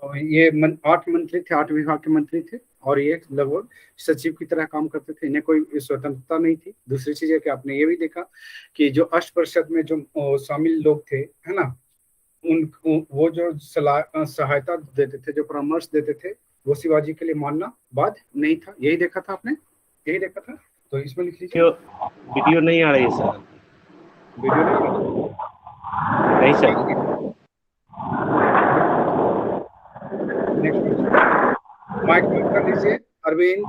तो ये 8 मंत्री थे, 8 विभाग के मंत्री थे, और ये लगभग सचिव की तरह काम करते थे। इन्हें कोई स्वतंत्रता नहीं थी। दूसरी चीज है कि आपने ये भी देखा कि जो अष्ट परिषद में जो शामिल लोग थे, है ना, वो जो सहायता देते थे, जो परामर्श देते थे, वो शिवाजी के लिए मानना बाध्य नहीं था। यही देखा था आपने, यही देखा था। तो इसमें लिख लीजिए। वीडियो नहीं आ रही है सर। वीडियो नहीं आ रहा? नहीं सर। ठीक है, नेक्स्ट क्वेश्चन। माइक म्यूट कर लीजिए अरविंद,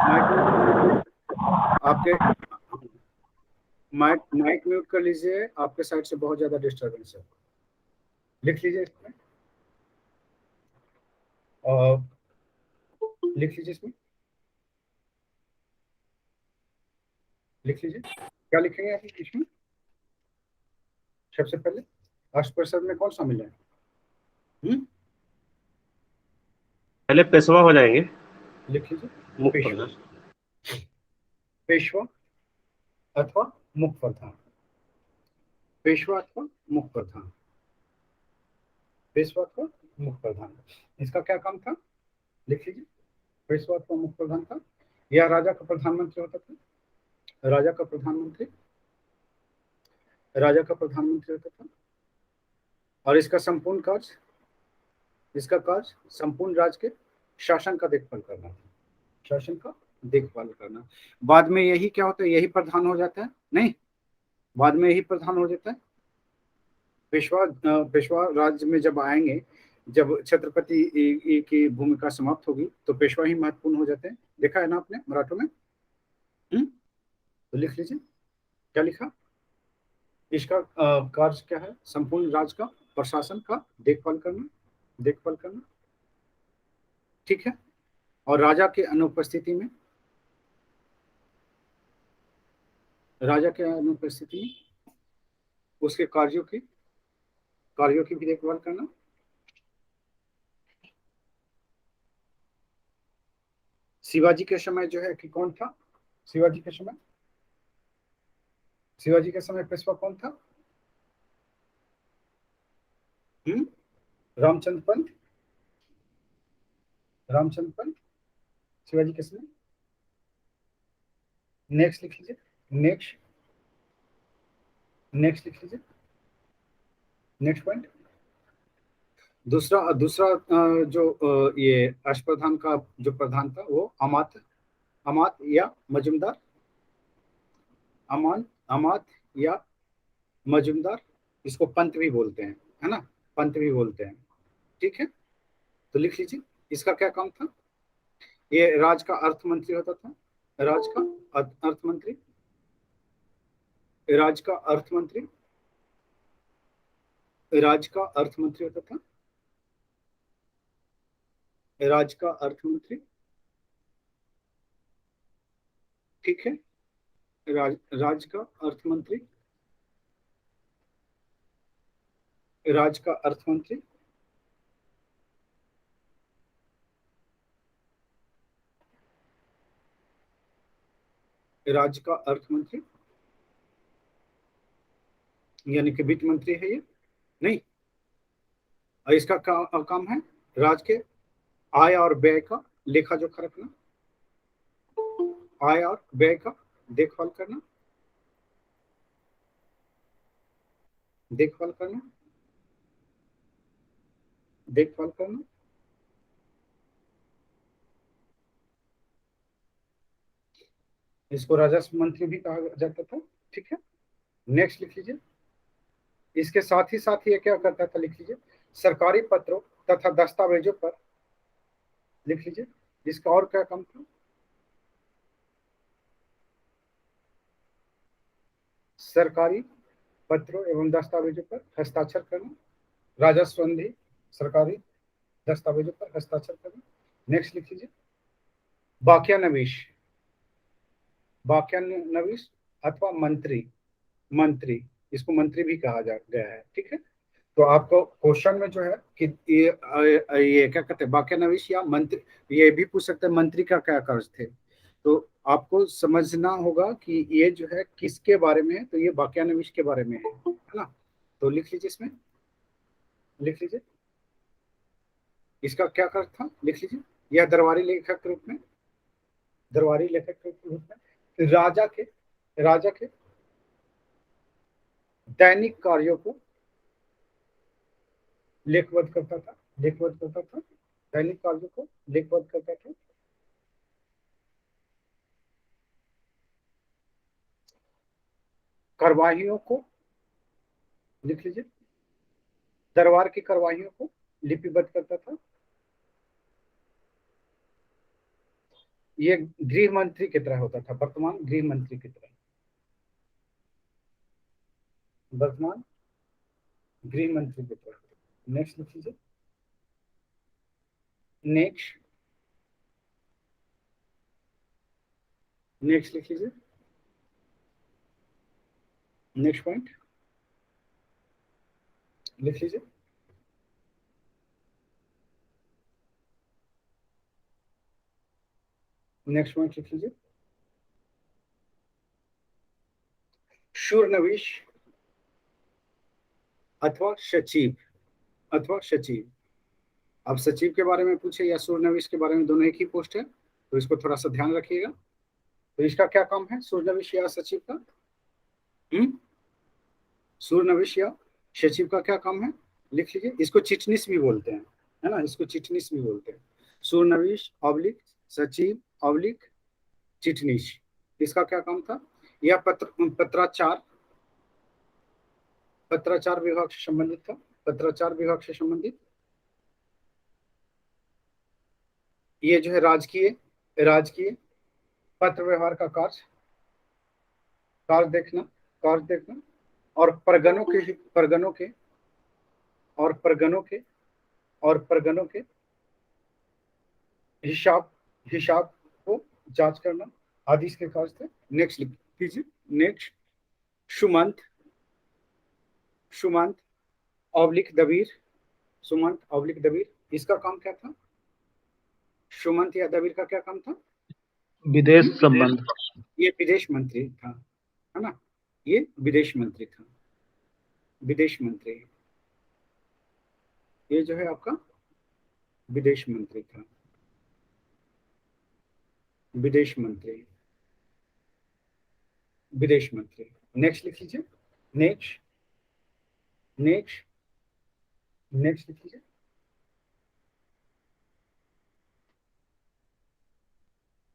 माइक म्यूट कर लीजिए। आपके माइक माइक म्यूट कर लीजिए, आपके साइड से बहुत ज्यादा डिस्टरबेंस है। लिख लीजिए इसमें, और लिख लीजिए इसमें, लिख लीजिए। क्या लिखेंगे आप इसमें? सबसे पहले अष्ट परिषद में कौन शामिल है? पहले पेशवा हो जाएंगे। लिख लीजिए। मुख्य पेशवा, प्रधान। पेशवा अथवा मुख्य प्रधान, पेशवा अथवा मुख्य प्रधान, पेशवा अथवा मुख्य प्रधान। इसका क्या काम था? लिख लीजिए। पेशवा अथवा मुख्य प्रधान था, यह राजा का प्रधानमंत्री होता था। राजा का प्रधानमंत्री, राजा का प्रधानमंत्री होता था। और इसका संपूर्ण कार्य, इसका कार्य संपूर्ण राज्य के शासन का देखभाल करना था, शासन का देखभाल करना। बाद में यही क्या होता है? यही प्रधान हो जाता है? नहीं, बाद में यही प्रधान हो जाता है। पेशवा राज्य में जब आएंगे, जब छत्रपति की भूमिका समाप्त होगी, तो पेशवा ही महत्वपूर्ण हो जाते हैं। देखा है ना आपने मराठों में? तो लिख लीजिए, क्या लिखा? इसका कार्य क्या है? संपूर्ण राज्य का प्रशासन का देखभाल करना, देखभाल करना, ठीक है। और राजा के अनुपस्थिति में, राजा के अनुपस्थिति में उसके कार्यों की भी देखभाल करना। शिवाजी के समय जो है कि कौन था? शिवाजी के समय, शिवाजी के समय पेशवा कौन था? रामचंद्र पंत, रामचंद्र पंत शिवाजी के समय। नेक्स्ट लिख लीजिए, नेक्स्ट, नेक्स्ट लिख लीजिए, नेक्स्ट पॉइंट। दूसरा दूसरा जो ये अष्टप्रधान का जो प्रधान था, वो अमात्य, अमात्य या मजूमदार, अमात्य या मजूमदार, इसको पंत भी बोलते हैं, है ना, पंत भी बोलते हैं, ठीक है। तो लिख लीजिए, इसका क्या काम था? ये राज का अर्थ मंत्री होता था, राज का अर्थ मंत्री, राज का अर्थ मंत्री, राज का अर्थ मंत्री होता था, राज का अर्थ मंत्री, ठीक है। राज का अर्थ मंत्री, राज का अर्थ मंत्री, राज्य का अर्थ मंत्री, यानी कि वित्त मंत्री है ये? नहीं। और इसका काम है राज्य के आय और व्यय का लेखा जोखा रखना, आय और व्यय का देखभाल करना, देखभाल करना, देखभाल करना। इसको राजस्व मंत्री भी कहा जाता था, ठीक है। नेक्स्ट लिख लीजिए। इसके साथ ही ये क्या करता था? लिख लीजिए, सरकारी पत्रों तथा दस्तावेजों पर, लिख लीजिए, इसका और क्या काम था? सरकारी पत्रों एवं दस्तावेजों पर हस्ताक्षर करना, राजस्व संधि, सरकारी दस्तावेजों पर हस्ताक्षर करना। नेक्स्ट लिख लीजिए, बाकियानवीश, बाकियानवीश अथवा मंत्री, मंत्री, इसको मंत्री भी कहा जा गया है, ठीक है। तो आपको क्वेश्चन में जो है कि ये क्या कहते हैं, बाकियानवीश या मंत्री, ये भी पूछ सकते हैं मंत्री का क्या कार्य थे। तो आपको समझना होगा कि ये जो है किसके बारे में है, तो ये बाकियानवीश के बारे में है ना। तो लिख लीजिए, इसमें लिख लीजिए, इसका क्या अर्थ था, लिख लीजिए। यह दरबारी लेखक के रूप में, दरबारी लेखक के रूप में राजा के दैनिक कार्यों को लेखबद्ध करता था, लेखबद्ध करता था, दैनिक कार्यों को लेखबद्ध करता था। कार्यवाहियों को, लिख लीजिए, दरबार की कार्यवाहियों को लिपिबद्ध करता था। ये गृह मंत्री की तरह होता था, वर्तमान गृह मंत्री की तरह, वर्तमान गृह मंत्री की तरह। नेक्स्ट लिख लीजिए, नेक्स्ट, नेक्स्ट लिख लीजिए, नेक्स्ट पॉइंट लिख लीजिए। नेक्स्ट पॉइंट लिख लीजिए, शूरनविश अथवा सचिव, अथवा सचिव। अब सचिव के बारे में पूछे या शूरनविश के बारे में, दोनों एक ही पोस्ट है, तो इसको थोड़ा सा ध्यान रखिएगा। तो इसका क्या काम है, शूरनविश या सचिव का? शूरनविश या सचिव का क्या काम है, लिख लीजिए। इसको चिटनिस भी बोलते हैं, है ना, इसको चिटनिस भी बोलते हैं। शूरनविश ऑब्लिक सचिव ऑब्लिक चिटनिस, इसका क्या काम था? यह पत्राचार, पत्राचार विभाग से संबंधित था, पत्राचार विभाग से संबंधित। ये जो है राजकीय, राजकीय पत्र व्यवहार का कार्य, कार्य देखना, कार्य देखना, और परगनों के, परगनों के, और परगनों के, और परगनों के हिसाब, हिसाब को जांच करना आदि इसके कार्य थे। नेक्स्ट लिख लीजिए, नेक्स्ट सुमंत, सुमंत ऑब्लिक दबीर, सुमंत ऑब्लिक दबीर, इसका काम क्या था? सुमंत या दबीर का क्या काम था? विदेश संबंध। ये विदेश मंत्री था, है ना, ये विदेश मंत्री था, विदेश मंत्री। ये जो है आपका विदेश मंत्री था, विदेश मंत्री, विदेश मंत्री। नेक्स्ट लिख लीजिए, नेक्स्ट, नेक्स्ट, नेक्स्ट लिख लीजिए,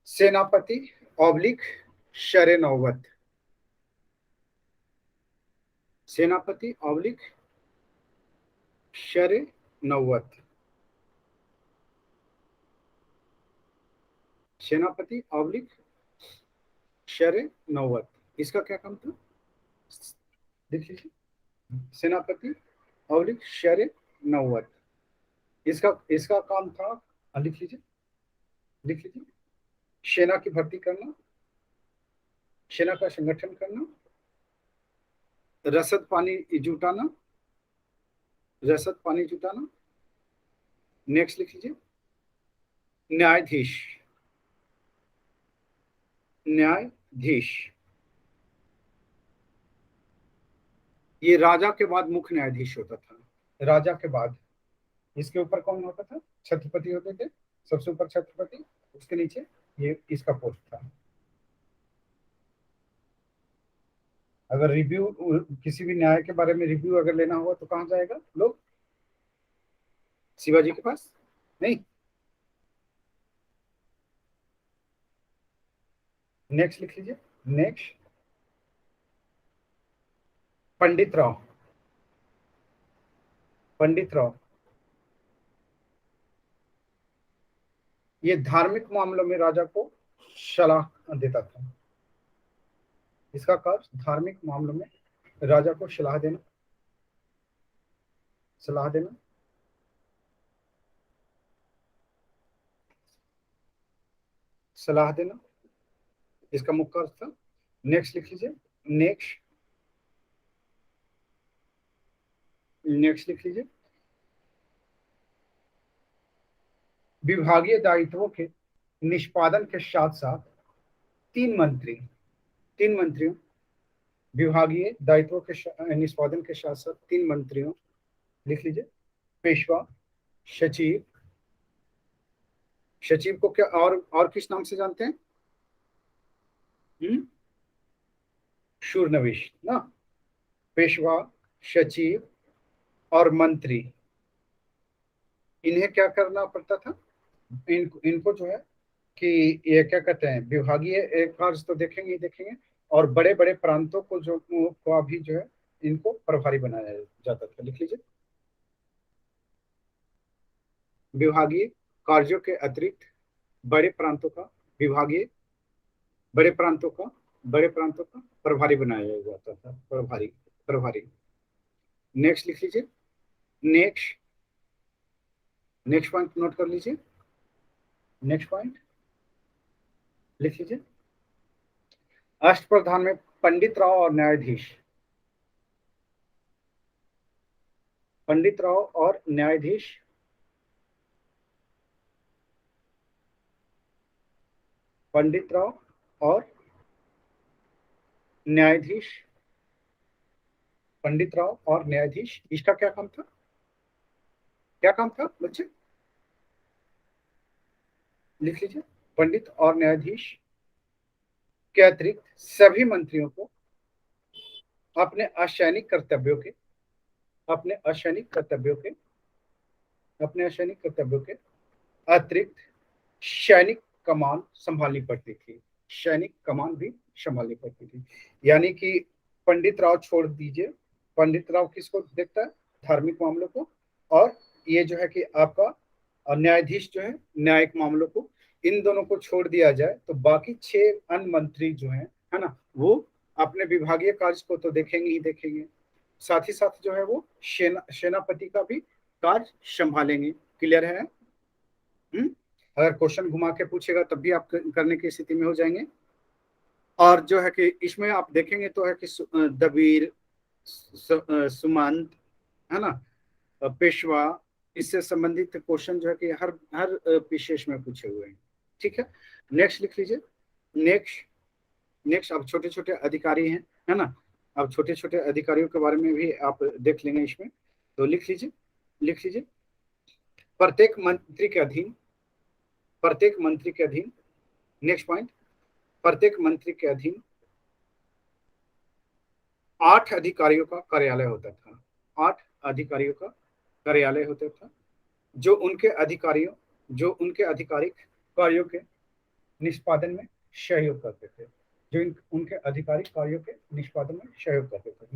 सेनापति ऑब्लिक शरे नौबत, सेनापति ऑब्लिक शरे नौबत, सेनापति ऑब्लिक शरे नौबत, इसका क्या काम था, लिख लीजिए। सेनापति ऑब्लिक शरे नौबत, इसका इसका काम था, लिख लीजिए, लिख लीजिए, सेना की भर्ती करना, सेना का संगठन करना, रसद पानी जुटाना, रसद पानी जुटाना। नेक्स्ट लिख लीजिए, न्यायाधीश, न्यायाधीश, ये राजा के बाद मुख्य न्यायाधीश होता था, राजा के बाद। इसके ऊपर कौन होता था? छत्रपति होते थे, सबसे ऊपर छत्रपति, उसके नीचे ये इसका पोस्ट था। अगर रिव्यू, किसी भी न्याय के बारे में रिव्यू अगर लेना होगा तो कहाँ जाएगा लोग? शिवाजी के पास? नहीं। नेक्स्ट लिख लीजिए, नेक्स्ट पंडित राव, पंडित राव, ये धार्मिक मामलों में राजा को सलाह देता था। इसका कार्य धार्मिक मामलों में राजा को सलाह देना, सलाह देना। सलाह देना इसका मुख्य अर्थ था। नेक्स्ट लिख लीजिए, नेक्स्ट, नेक्स्ट लिख लीजिए, विभागीय दायित्वों के निष्पादन के साथ साथ तीन मंत्री, तीन मंत्रियों, विभागीय दायित्वों के निष्पादन के साथ साथ तीन मंत्रियों, लिख लीजिए, पेशवा, सचिव सचिव को क्या और किस नाम से जानते हैं? शूरनविश ना। पेशवा, सचिव और मंत्री, इन्हें क्या करना पड़ता था? इनको जो है कि ये क्या कहते हैं, विभागीय कार्य तो देखेंगे ही देखेंगे, और बड़े बड़े प्रांतों को जो को भी जो है इनको प्रभारी बनाया जाता था। लिख लीजिए, विभागीय कार्यों के अतिरिक्त बड़े प्रांतों का विभागीय बड़े प्रांतों का प्रभारी बनाया जाता था। प्रभारी। नेक्स्ट लिख लीजिए, नेक्स्ट पॉइंट नोट कर लीजिए। नेक्स्ट पॉइंट लिख लीजिए, अष्टप्रधान में पंडित राव और न्यायाधीश, पंडित राव और न्यायाधीश, पंडित राव और न्यायाधीश, पंडित राव और न्यायाधीश, इसका क्या काम था? क्या काम था बच्चे? लिख लीजिए, पंडित और न्यायाधीश के अतिरिक्त सभी मंत्रियों को अपने असैनिक कर्तव्यों के अतिरिक्त सैनिक कमान संभालनी पड़ती थी। सैनिक कमान भी संभालनी पड़ती थी। यानी कि पंडित राव छोड़ दीजिए, पंडित राव किसको देखता है? धार्मिक मामलों को, और ये जो है कि आपका न्यायाधीश जो है न्यायिक मामलों को। इन दोनों को छोड़ दिया जाए तो बाकी 6 अन्य मंत्री जो हैं, है ना, वो अपने विभागीय कार्य को तो देखेंगे ही देखेंगे, साथ ही साथ जो है वो सेनापति का भी कार्य संभालेंगे। क्लियर है? अगर क्वेश्चन घुमा के पूछेगा तब भी आप करने की स्थिति में हो जाएंगे। और जो है कि इसमें आप देखेंगे तो है कि दबीर, सुमंत, है ना, पेशवा, इससे संबंधित क्वेश्चन जो है कि हर विशेष में पूछे हुए हैं। ठीक है, नेक्स्ट लिख लीजिए। नेक्स्ट अब छोटे छोटे अधिकारी हैं, है ना, अब छोटे छोटे अधिकारियों के बारे में भी आप देख लेंगे इसमें। तो लिख लीजिए, प्रत्येक मंत्री के अधीन, नेक्स्ट पॉइंट, प्रत्येक मंत्री के अधीन 8 अधिकारियों का कार्यालय होता था। 8 अधिकारियों का कार्यालय होता था जो उनके आधिकारिक कार्यों के निष्पादन में सहयोग करते थे।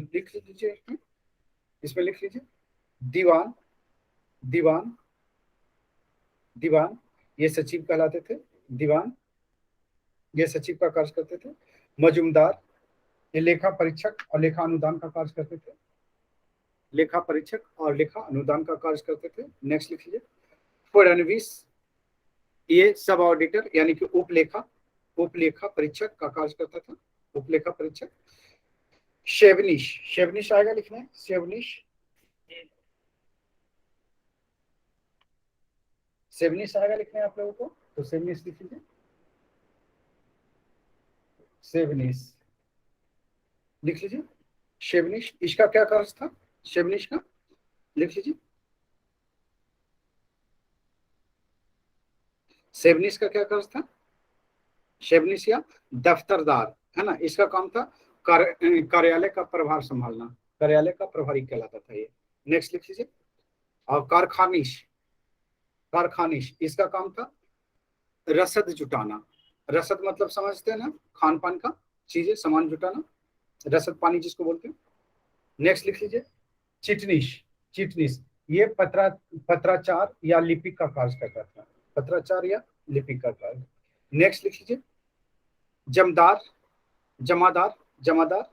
लिख लीजिए, इसमें लिख लीजिए, दीवान ये सचिव कहलाते थे। दीवान ये सचिव का कार्य करते थे। मजूमदार ये लेखा परीक्षक और लेखा अनुदान का कार्य करते थे। नेक्स्ट लिख लीजिए, फडणवीस ये सब ऑडिटर यानी कि उपलेखा परीक्षक का कार्य करता था। उपलेखा परीक्षक। शेवनिश आएगा लिखना, शेवनिश आएगा लिखना है आप लोगों को, तो शेवनिश लिख लीजिए। लिख लीजिए, शेवनिश, इसका क्या कार्य था? शेवनिश का लिख लीजिए, शेवनिश का क्या कार्य था? शेवनिश या दफ्तरदार, है ना, इसका काम था कार्यालय का प्रभार संभालना, कार्यालय का प्रभारी कहलाता था ये। नेक्स्ट लिख लीजिए, और कारखानिश इसका काम था रसद जुटाना। रसद मतलब समझते हैं ना, खान पान का चीजें, सामान जुटाना, रसद पानी जिसको बोलते हैं। नेक्स्ट लिख लीजिए, चिटनिश ये पत्राचार या लिपिक का कार्य करता था। पत्राचार या लिपिक का कार्य। नेक्स्ट लिख लीजिए, जमादार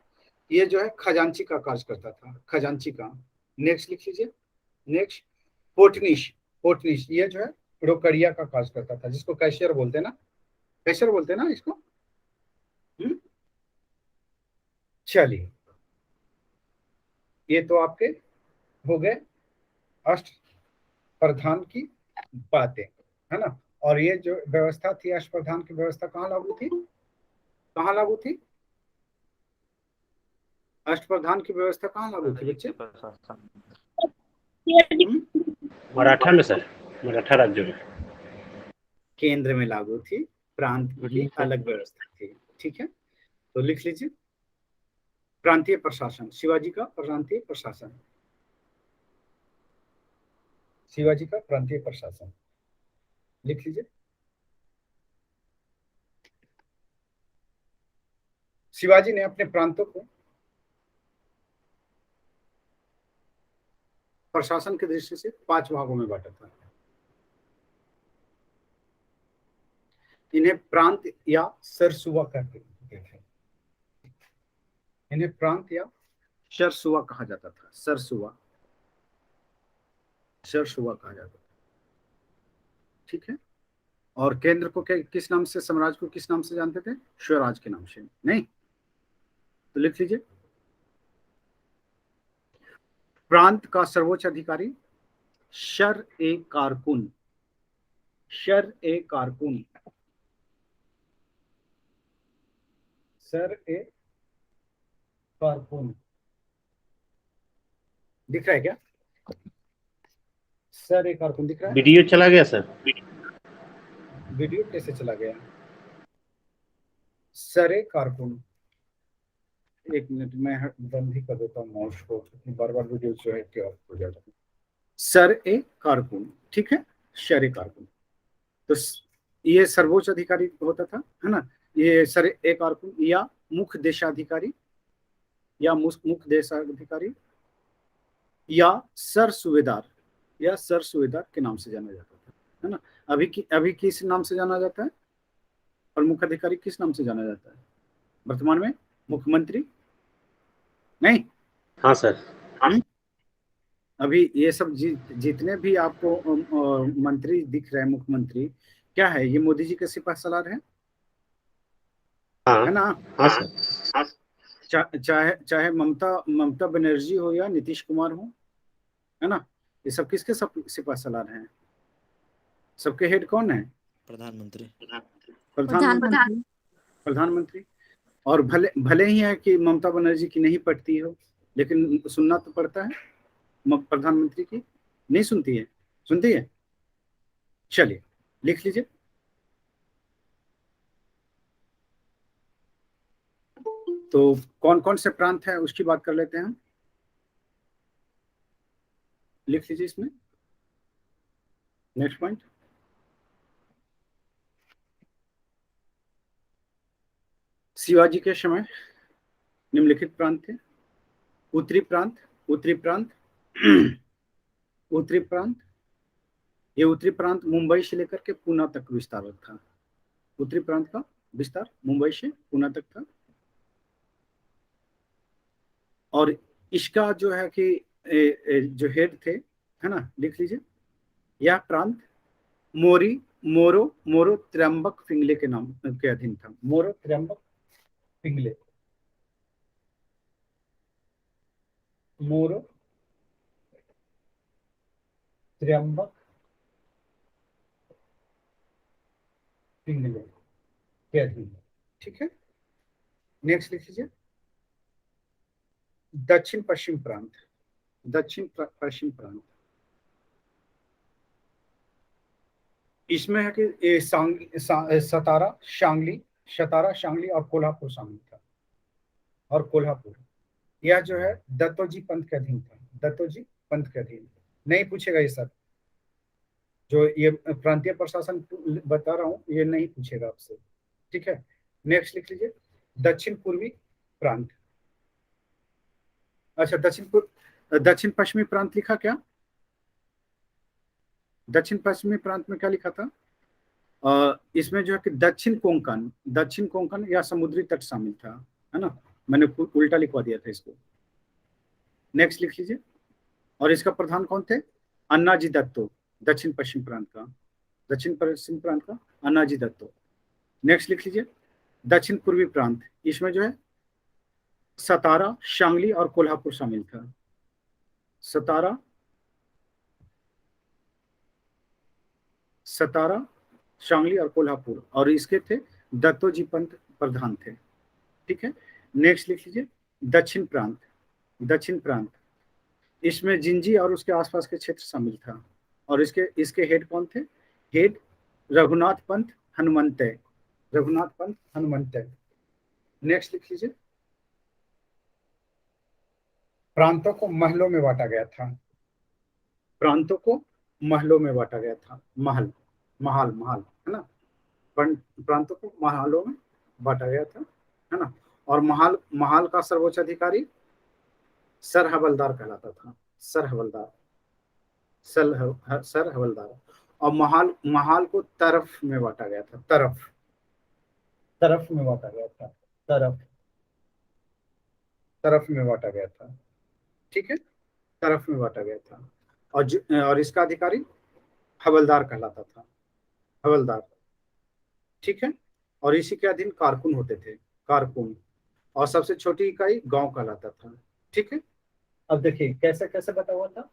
ये जो है खजांची का कार्य करता था, खजांची का। नेक्स्ट लिख लीजिए, पोटनिश ये जो है रोकड़िया का कार्य करता था, जिसको कैशियर बोलते हैं ना, इसको। चलिए, ये तो आपके हो गए अष्ट प्रधान की बातें, है ना। और ये जो व्यवस्था थी अष्ट प्रधान की व्यवस्था कहाँ लागू थी? अष्ट प्रधान की व्यवस्था कहाँ लागू थी बच्चे? मराठा में सर, मराठा राज्यों में। केंद्र में लागू थी, प्रांत की अलग व्यवस्था थी। ठीक है, तो लिख लीजिए प्रांतीय प्रशासन, शिवाजी का प्रांतीय प्रशासन, शिवाजी का प्रांतीय प्रशासन लिख लीजिए। शिवाजी ने अपने प्रांतों को प्रशासन की दृष्टि से 5 भागों में बांटा था। इन्हें प्रांत या सरसुआ कहते थे, इन्हें प्रांत या सरसुआ कहा जाता था, सरसुआ, सरसुआ कहा जाता था। ठीक है, और केंद्र को किस नाम से, साम्राज्य को किस नाम से जानते थे? स्वराज के नाम से। नहीं तो लिख लीजिए प्रांत का सर्वोच्च अधिकारी शर ए कारकुन, शर ए कारकुन, सर ए कारकुन दिख रहा है क्या? सर ए कारकुन दिख रहा है? वीडियो चला गया सर। वीडियो कैसे चला गया? सर ए कारकुन, एक मिनट मैं बंद ही कर देता हूँ माउस को, बार बार वीडियो जो है क्या हो जाता है। सर ए कारकुन, ठीक है, सर ए कारकुन, तो ये सर्वोच्च अधिकारी होता था, है ना, ये सर ए कारकुन या मुख्य देशाधिकारी, या मुख्य देशाधिकारी या सर सूबेदार, या सर सूबेदार के नाम से जाना जाता था, है ना। अभी किस नाम से जाना जाता है? प्रमुख अधिकारी किस नाम से जाना जाता है वर्तमान में? मुख्यमंत्री? नहीं, हाँ सर। अभी ये सब जितने भी आपको मंत्री दिख रहे हैं, मुख्यमंत्री, क्या है? ये मोदी जी के सिपह सलार है, हाँ है ना। हाँ सर। चाहे ममता बनर्जी हो या नीतीश कुमार हो, है ना, ये सब किसके सिपह सलार हैं? सबके हेड कौन है? प्रधानमंत्री। प्रधानमंत्री। और भले ही है कि ममता बनर्जी की नहीं पड़ती हो, लेकिन सुनना तो पड़ता है प्रधानमंत्री की। नहीं सुनती है? सुनती है। चलिए लिख लीजिए तो कौन कौन से प्रांत है उसकी बात कर लेते हैं हम। लिख लीजिए इसमें नेक्स्ट पॉइंट, शिवाजी के समय निम्नलिखित प्रांत थे। उत्तरी प्रांत, उत्तरी प्रांत उत्तरी प्रांत, ये उत्तरी प्रांत मुंबई से लेकर के पुणे तक विस्तार था। उत्तरी प्रांत का विस्तार मुंबई से पुणे तक था। और इसका जो है कि जो हेड थे, है ना, लिख लीजिए, यह प्रांत मोरो त्र्यंबक पिंगले के नाम के अधीन था। मोरो त्र्यंबक पिंगले, मोरो त्र्यंबक पिंगले के अधीन। ठीक है, नेक्स्ट लिख लीजिए दक्षिण पश्चिम प्रांत, दक्षिण पश्चिम प्रांत, इसमें है कि सतारा, शांगली और कोल्हापुर शामिल था। और कोल्हापुर यह जो है दत्तोजी पंथ के अधीन था, दत्तोजी पंथ के अधीन। नहीं पूछेगा ये सब, जो ये प्रांतीय प्रशासन बता रहा हूं ये नहीं पूछेगा आपसे। ठीक है, नेक्स्ट लिख लीजिए दक्षिण पूर्वी प्रांत। अच्छा, दक्षिण पश्चिमी प्रांत लिखा क्या? दक्षिण पश्चिमी प्रांत में क्या लिखा था? इसमें जो है कि दक्षिण कोंकण या समुद्री तट शामिल था, है ना। मैंने उल्टा लिखवा दिया था इसको। नेक्स्ट लिख लीजिए, और इसका प्रधान कौन थे? अन्नाजी दत्तो, दक्षिण पश्चिम प्रांत का, दक्षिण पश्चिम प्रांत का अन्नाजी दत्तो। नेक्स्ट लिख लीजिए दक्षिण पूर्वी प्रांत, इसमें जो है सतारा, शांगली और कोल्हापुर शामिल था। सतारा, शांगली और कोल्हापुर, और इसके थे दत्तोजी पंत प्रधान थे। ठीक है, नेक्स्ट लिख लीजिए दक्षिण प्रांत, दक्षिण प्रांत, इसमें जिंजी और उसके आसपास के क्षेत्र शामिल था। और इसके हेड कौन थे? हेड रघुनाथ पंत हनुमंते, रघुनाथ पंत हनुमंते। नेक्स्ट लिख लीजिए। प्रांतों को महलों में बांटा गया था, प्रांतों को महलों में बांटा गया था। महल, महाल, महाल है ना। प्रांतों को महलों में बांटा गया था, है ना। और महाल, महाल का सर्वोच्च अधिकारी सर हवलदार कहलाता था। सर हवलदार, सर हवलदार। और महाल, महाल को तरफ में बांटा गया था। तरफ, तरफ में बांटा गया था। तरफ, तरफ में बांटा गया था। ठीक है, तरफ में बांटा गया था। और इसका अधिकारी हवलदार कहलाता था। हवलदार, ठीक है। और इसी के अधीन कारकुन होते थे, कारकुन। और सबसे छोटी इकाई गांव कहलाता था। ठीक है। अब देखिए कैसे कैसे बता हुआ था।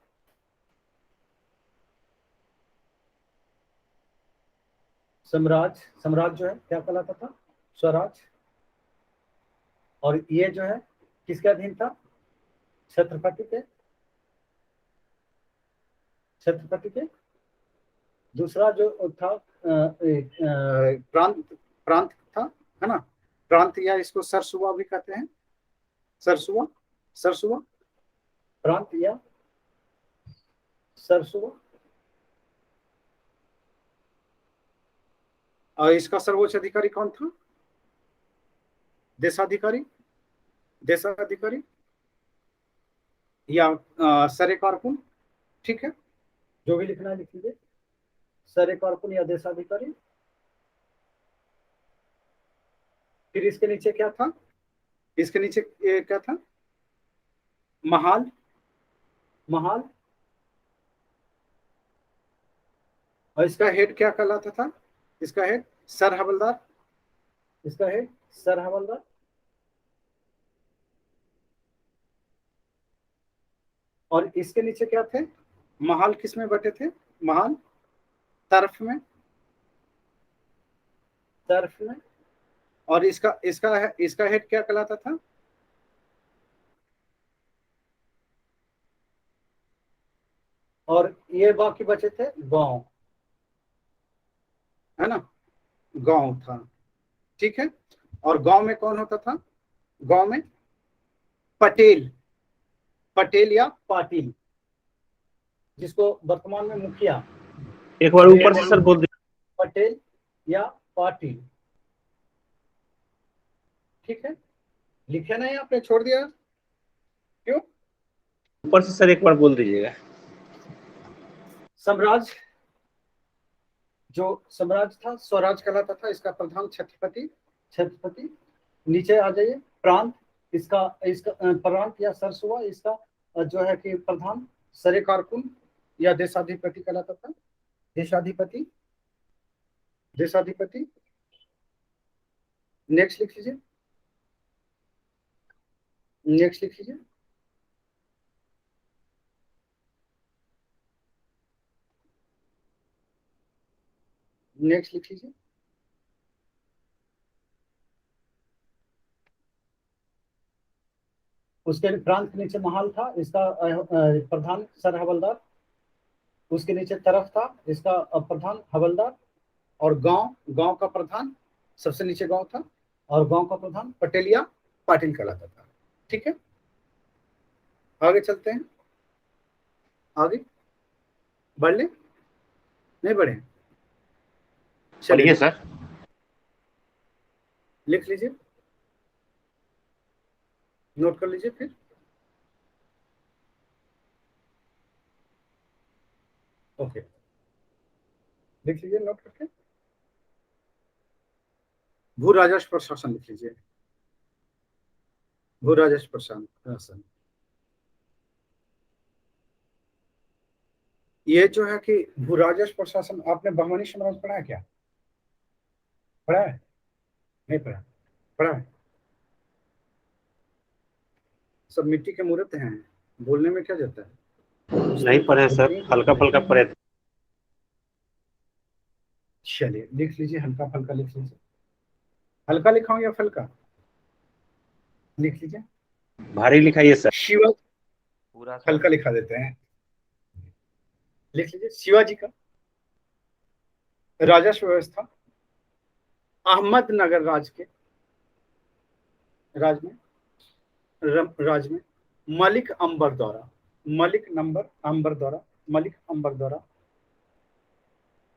सम्राज, सम्राज जो है क्या कहलाता था? स्वराज। और ये जो है किसके अधीन था? छत्रपति के, छत्रपति के। दूसरा जो था प्रांत, प्रांत था, है ना। प्रांत, या इसको सरसुआ भी कहते हैं। सरसुआ, सरसुआ, प्रांत या सरसुआ। और इसका सर्वोच्च अधिकारी कौन था? देशाधिकारी, देशाधिकारी या सरे कारकुन। ठीक है, जो भी लिखना है लिख लीजिए। सरे कारकुन या देशाधिकारी। फिर इसके नीचे क्या था? इसके नीचे क्या था? महाल, महाल। और इसका हेड क्या कहलाता था? इसका हेड सर हवलदार, इसका हेड सर हवलदार। और इसके नीचे क्या थे? महाल किस में बटे थे? महाल तरफ में, तरफ में। और इसका इसका हेड क्या कहलाता था? और ये बाकी बचे थे गांव, है ना। गांव था, ठीक है। और गांव में कौन होता था? गांव में पटेल, पटेल या पाटिल, जिसको वर्तमान में मुखिया। एक बार ऊपर से सर बोल दीजिए। पटेल या पाटिल, ठीक है। लिखे नहीं, आपने छोड़ दिया क्यों? ऊपर से सर एक बार बोल दीजिएगा। सम्राज, जो सम्राज था स्वराज कहलाता था। इसका प्रधान छत्रपति, छत्रपति। नीचे आ जाइए। प्रांत, इसका इसका प्रांत या सरसुआ, इसका जो है कि प्रधान सरे कारकुन या देशाधिपति कहलाता था। देशाधिपति, देशाधिपति। नेक्स्ट लिख लीजिए, नेक्स्ट लिख लीजिए। नेक्स्ट लिख लीजिए। उसके प्रांत के नीचे महाल था, इसका प्रधान सर हवलदार। उसके नीचे तरफ था, इसका प्रधान हवलदार। और गांव, गांव का प्रधान, सबसे नीचे गांव था। और गांव का प्रधान पटेलिया पाटिल कहलाता था। ठीक है, आगे चलते हैं। आगे बढ़ ले, नहीं बढ़े? चलिए सर। लिख लीजिए, नोट कर लीजिए फिर। ओके, लिख लीजिए नोट करके। भू राजस्व प्रशासन लिख लीजिए। भू राजस्व प्रशासन, ये जो है कि भू राजस्व प्रशासन, आपने बहमनी साम्राज्य पढ़ा है क्या? पढ़ा है? नहीं पढ़ा? पढ़ा है? सब मिट्टी के मूर्त हैं, बोलने में क्या जाता है? नहीं पढ़े सर, हल्का फुल्का पढ़े थे। चलिए लिख लीजिए, हल्का फल्का लिख लीजिए। हल्का लिखाऊं या फल्का? लिख लीजिए। भारी लिखाइए सर। शिवा, पूरा हल्का लिखा देते हैं। लिख लीजिए शिवाजी का राजस्व व्यवस्था अहमदनगर राज में मलिक अंबर द्वारा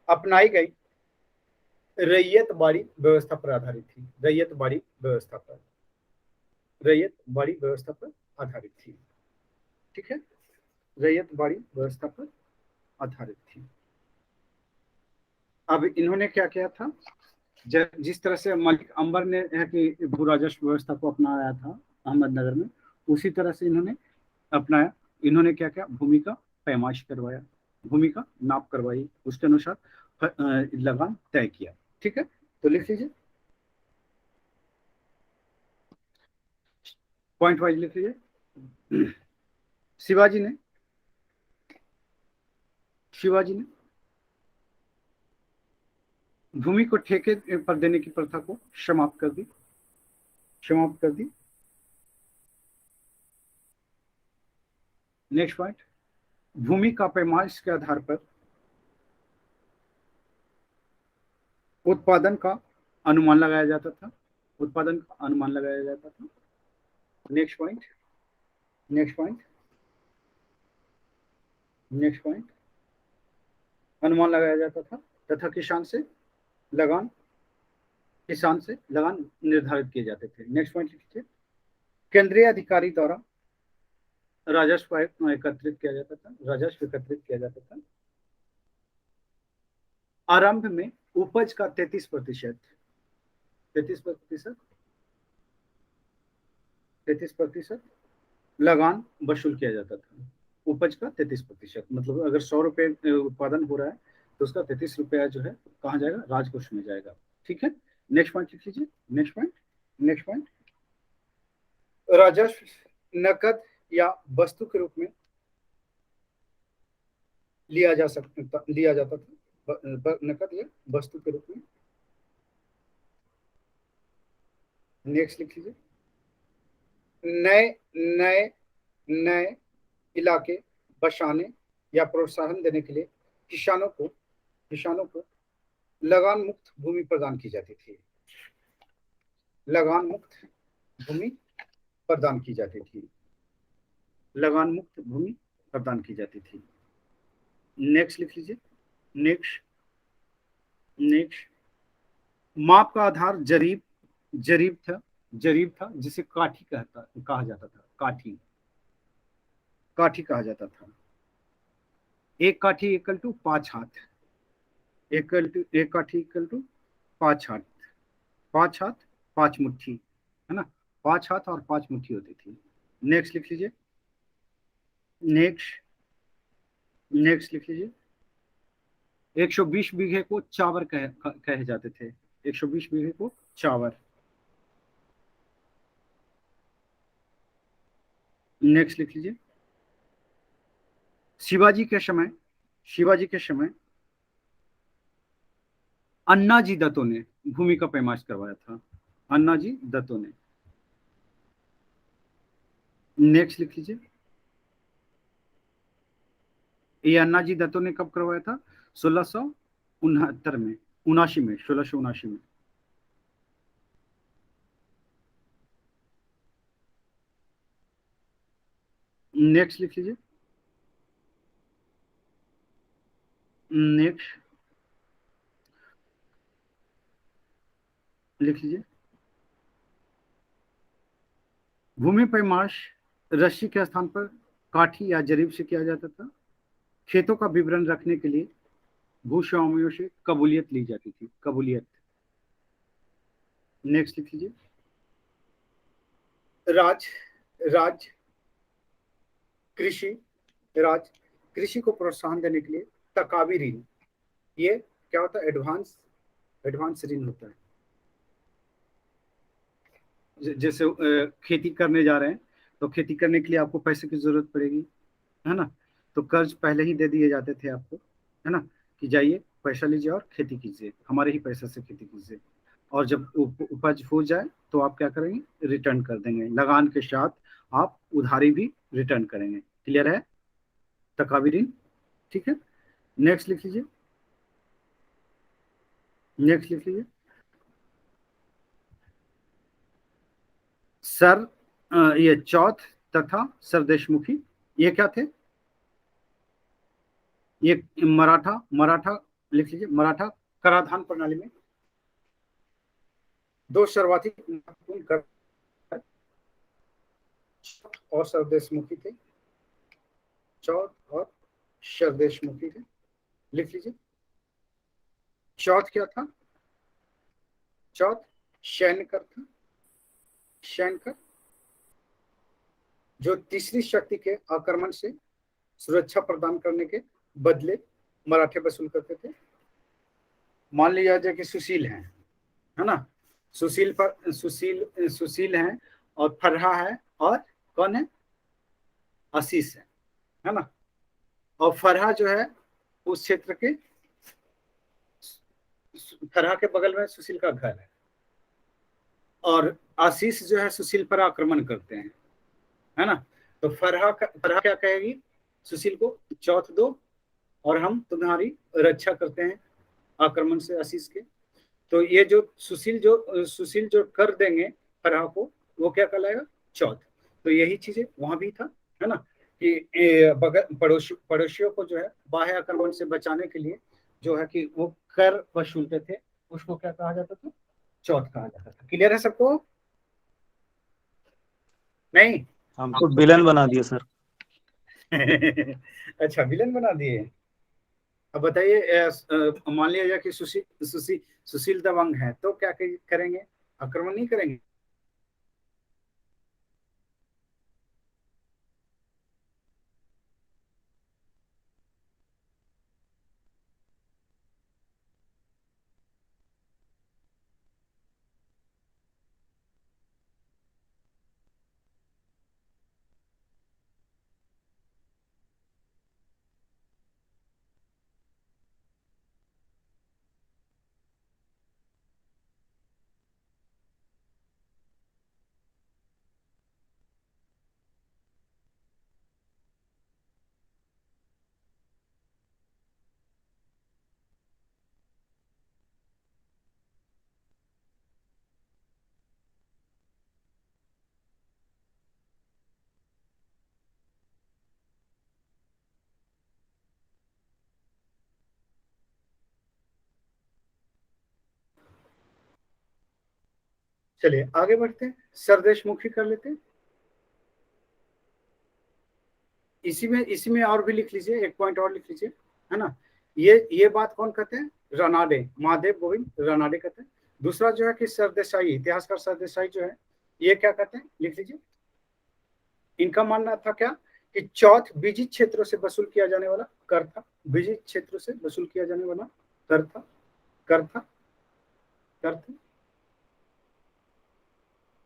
अपनाई गई रैयत बाड़ी व्यवस्था पर आधारित थी। रैयत बाड़ी व्यवस्था पर आधारित थी। ठीक है, रैयत बाड़ी व्यवस्था पर आधारित थी। अब इन्होंने क्या किया था, जिस तरह से मलिक अंबर ने कि भू राजस्व व्यवस्था को अपनाया था अहमदनगर में, उसी तरह से इन्होंने अपनाया। इन्होंने क्या किया, भूमि का पैमाइश करवाया, भूमि का नाप करवाई, उसके अनुसार लगान तय किया। ठीक है, तो लिख लीजिए, पॉइंट वाइज लिख लीजिए। शिवाजी ने भूमि को ठेके पर देने की प्रथा को समाप्त कर दी। नेक्स्ट पॉइंट, भूमि का पैमाइश के आधार पर उत्पादन का अनुमान लगाया जाता था। नेक्स्ट पॉइंट, अनुमान लगाया जाता था तथा किसान से लगान निर्धारित किए जाते थे। नेक्स्ट पॉइंट लिखिए, केंद्रीय अधिकारी द्वारा राजस्व एकत्रित किया जाता था। आरंभ में उपज का 33% लगान वसूल किया जाता था। उपज का 33%, मतलब अगर 100 रुपए उत्पादन हो रहा है तो उसका 33 रुपया जो है कहाँ जाएगा, राजकोष में जाएगा। ठीक है, नेक्स्ट पॉइंट लिख लीजिए। नेक्स्ट पॉइंट, राजस्व नकद या वस्तु के रूप में लिया जाता था। नकद या वस्तु के रूप में। नेक्स्ट लिख लीजिए, नए इलाके बसाने या प्रोत्साहन देने के लिए किसानों को लगान मुक्त भूमि प्रदान की जाती थी। लगान मुक्त भूमि प्रदान की जाती थी। नेक्स्ट लिख लीजिए। नेक्स्ट, माप का आधार जरीब था, जिसे काठी कहा जाता था। काठी कहा जाता था। एक काठी इक्वल टू 5 हाथ। एक काठी इक्वल टू 5 हाथ। 5 हाथ 5 मुट्ठी, है ना, 5 हाथ और 5 मुट्ठी होती थी। नेक्स्ट लिख लीजिए। नेक्स्ट लिख लीजिए, 120 बीघे को चावर कहे जाते थे। 120 बीघे को चावर। नेक्स्ट लिख लीजिए, शिवाजी के समय अन्नाजी दत्तो ने भूमि का पैमाइश करवाया था। अन्नाजी दत्तो ने। नेक्स्ट लिख लीजिए, ये अन्नाजी दत्तो ने कब करवाया था, 1669 में, 1679 में। नेक्स्ट लिख लीजिए। नेक्स्ट लिख लीजिए, भूमि पैमाइश रस्सी के स्थान पर काठी या जरीब से किया जाता था। खेतों का विवरण रखने के लिए भूस्वामियों से कबूलियत ली जाती थी। कबूलियत। नेक्स्ट लिख लीजिए, कृषि को प्रोत्साहन देने के लिए तकावी ऋण, ये क्या होता है, एडवांस ऋण होता है। जैसे खेती करने जा रहे हैं तो खेती करने के लिए आपको पैसे की जरूरत पड़ेगी, है ना, तो कर्ज पहले ही दे दिए जाते थे आपको, है ना, कि जाइए पैसा लीजिए और खेती कीजिए, हमारे ही पैसे से खेती कीजिए, और जब उपज हो जाए तो आप क्या करेंगे, रिटर्न कर देंगे। लगान के साथ आप उधारी भी रिटर्न करेंगे। क्लियर है, तकावी ऋण। ठीक है, नेक्स्ट लिख लीजिए, नेक्स्ट लिख लीजिए। सर ये चौथ तथा सरदेशमुखी, ये क्या थे? ये मराठा मराठा लिख लीजिए। मराठा कराधान प्रणाली में दो सर्वाधिक महत्वपूर्ण कर और सरदेशमुखी थे। चौथ और सरदेशमुखी थे, लिख लीजिए। चौथ क्या था? चौथ सैन्य कर था। सैन्य कर जो तीसरी शक्ति के आक्रमण से सुरक्षा प्रदान करने के बदले मराठे वसूल करते थे। मान लिया जाए कि सुशील हैं, है ना, सुशील पर सुशील हैं और फरहा है और कौन है? आशीष है ना। और फरहा जो है उस क्षेत्र के, फरहा के बगल में सुशील का घर है, और आशीष जो है सुशील पर आक्रमण करते हैं, है ना। तो फरहा क्या कहेगी? सुशील को चौथ दो और हम तुम्हारी रक्षा करते हैं आक्रमण से आशीष के। तो ये जो सुशील जो कर देंगे फरहा को, वो क्या कहलाएगा? चौथ। तो यही चीजें वहां भी था, है ना, कि पड़ोसियों को जो है बाह्य आक्रमण से बचाने के लिए जो है कि वो कर वसूलते थे, उसको क्या कहा जाता था? चौथ कहा जाता था। क्लियर है सबको? नहीं? हमको विलन बना दिया सर। अच्छा, विलन बना दिए। अब बताइए, मान लिया जाए कि सुशील दबंग है तो क्या करेंगे? आक्रमण नहीं करेंगे? चलिए आगे बढ़ते हैं, सरदेशमुखी कर लेते हैं। इसी में और भी लिख लीजिए, एक पॉइंट और लिख लीजिए, है ना। ये बात कौन कहते हैं? रानाडे, महादेव गोविंद रानाडे कहते हैं। दूसरा जो है कि सरदेसाई, इतिहासकार सरदेसाई जो है, ये क्या कहते हैं? लिख लीजिए। इनका मानना था क्या? कि चौथ विजित क्षेत्रों से वसूल किया जाने वाला कर था। विजित क्षेत्रों से वसूल किया जाने वाला कर था। कर था। कर था।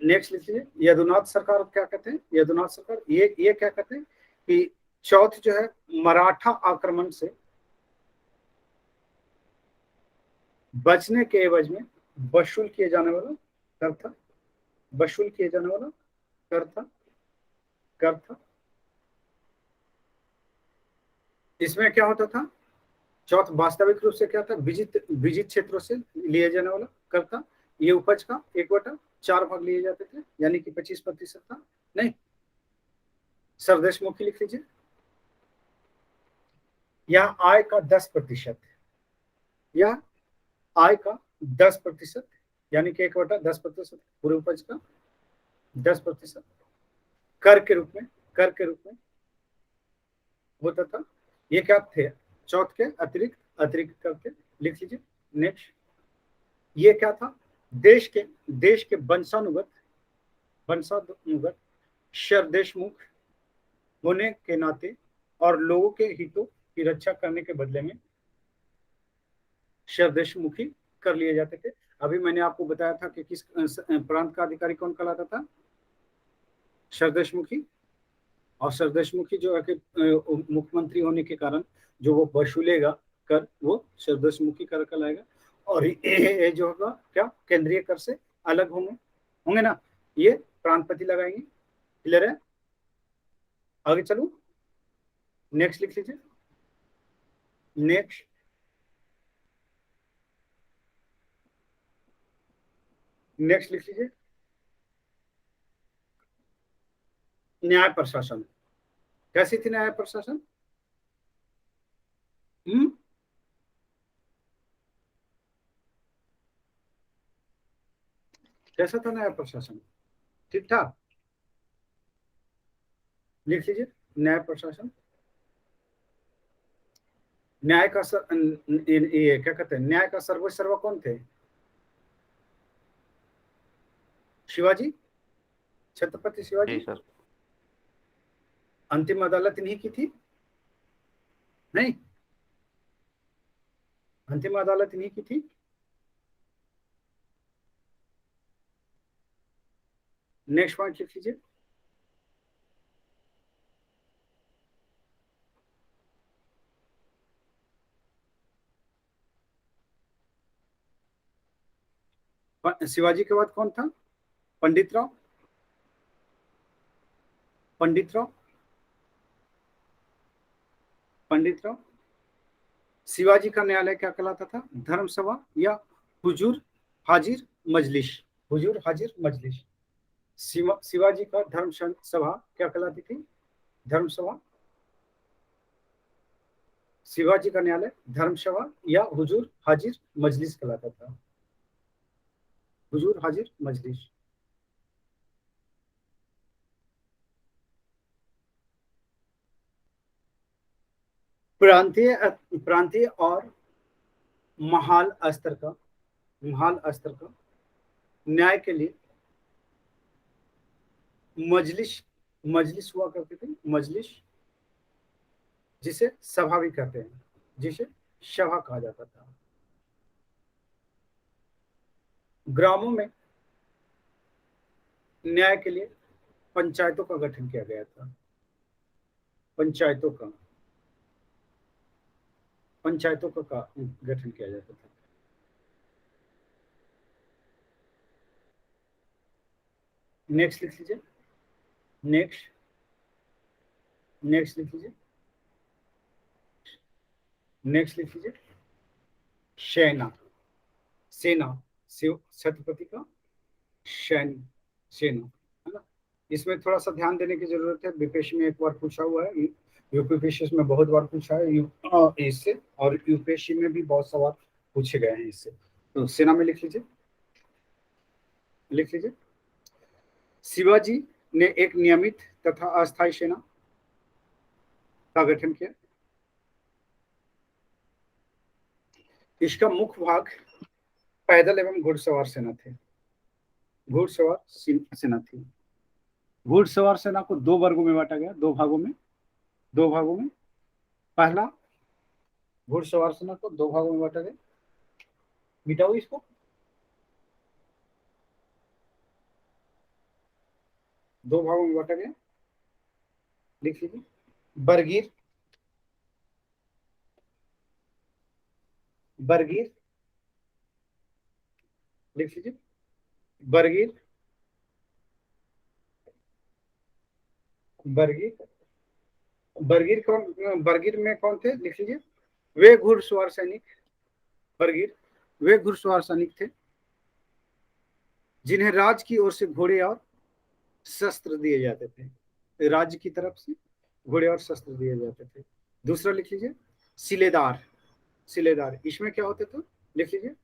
नेक्स्ट लिख लीजिए। यदुनाथ सरकार क्या कहते हैं? यदुनाथ सरकार ये क्या कहते हैं कि चौथ जो है मराठा आक्रमण से बचने के एवज में वसूल किए जाने वाला कर था। वसूल किए जाने वाला कर था। कर था। इसमें क्या होता था? चौथ वास्तविक रूप से क्या था? विजित क्षेत्रों से लिए जाने वाला कर था। ये उपज का 1/4 भाग लिए जाते थे, यानी कि 25% था। नहीं, सरदेशमुखी लिख लीजिए। यह आय का 10%, या आय का 10%, यानी कि 1/10% पूरे उपज का 10% कर के रूप में, कर के रूप में होता था। ये क्या थे? चौथ के अतिरिक्त करके लिख लीजिए। नेक्स्ट, ये क्या था? देश के वंशानुगत सरदेशमुख होने के नाते और लोगों के हितों की रक्षा करने के बदले में सरदेशमुखी कर लिए जाते थे। अभी मैंने आपको बताया था कि किस प्रांत का अधिकारी कौन कहलाता था? सरदेशमुखी। और सरदेशमुखी जो है कि मुख्यमंत्री होने के कारण जो वो वसूलेगा कर, वो सरदेशमुखी कर कहलाएगा। और ये जो होगा क्या, केंद्रीय कर से अलग होंगे, होंगे ना, ये प्रांतपति लगाएंगे। क्लियर है? आगे चलूं? नेक्स्ट लिख लीजिए। नेक्स्ट, नेक्स्ट लिख लीजिए, न्याय प्रशासन। कैसी थी न्याय प्रशासन? कैसा था न्याय प्रशासन? ठीक ठाक? लिख लीजिए, न्याय प्रशासन। न्याय का ये क्या कहते हैं, न्याय का सर्वोच्च कौन थे? शिवाजी, छत्रपति शिवाजी। जी सर। अंतिम अदालत इन्हीं की थी? नहीं, अंतिम अदालत इन्हीं की थी। नेक्स्ट पॉइंट लिख लीजिए, शिवाजी के बाद कौन था? पंडित राव। पंडित राव, पंडित राव। शिवाजी का न्यायालय क्या कहलाता था? धर्मसभा या हुजूर हाजिर मजलिस? हुजूर हाजिर मजलिस। शिवाजी का धर्म सभा क्या कहलाती थी? धर्मसभा। शिवाजी का न्यायालय धर्मसभा या हुजूर हाजिर मजलिस कहलाता था? हुजूर हाजिर मजलिस। प्रांतीय और महाल स्तर का न्याय के लिए मजलिस हुआ करती थी। मजलिस, जिसे सभा भी कहते हैं, जिसे सभा कहा जाता था। ग्रामों में न्याय के लिए पंचायतों का गठन किया गया था। पंचायतों का गठन किया जाता था। नेक्स्ट लिख लीजिए, नेक्स्ट लिख लीजिए, नेक्स्ट लिख लीजिए, सेना। छत्रपति का सेना, है ना। इसमें थोड़ा सा ध्यान देने की जरूरत है। बीपीएससी में एक बार पूछा हुआ है, यूपीपीएससी में बहुत बार पूछा है इससे, और यूपीएससी में भी बहुत सवाल पूछे गए हैं इससे। तो सेना में लिख लीजिए, शिवाजी ने एक नियमित तथा अस्थायी सेना का गठन किया। इसका मुख्य भाग पैदल एवं घुड़सवार सेना थे। घुड़सवार सेना थी। घुड़सवार सेना को दो वर्गों में बांटा गया, दो भागों में। पहला, घुड़सवार सेना को दो भागों में बांटा गया। मिटाओ इसको। दो भागों में बांटा गया। लिख लीजिए, बरगीर लिख लीजिए, बरगीर बरगीर में कौन थे? लिख लीजिए, वे घुड़सवार सैनिक थे जिन्हें राज्य की ओर से घोड़े और शस्त्र दिए जाते थे। राज्य की तरफ से घोड़े और शस्त्र दिए जाते थे। दूसरा लिख लीजिए, सिलेदार। इसमें क्या होते थे? लिख लीजिए,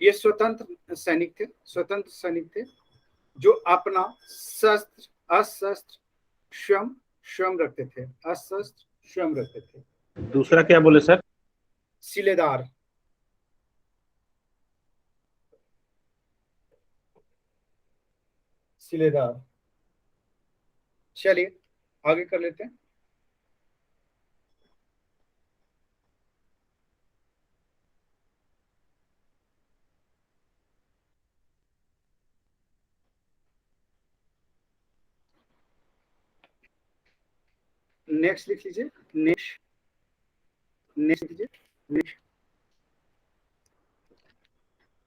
ये स्वतंत्र सैनिक थे जो अपना अस्त्र स्वयं रखते थे। दूसरा क्या बोले सर? सिलेदार। चलिए आगे कर लेते हैं। नेक्स्ट लिख लीजिए, नेक्स्ट लीजिए, नेक्स्ट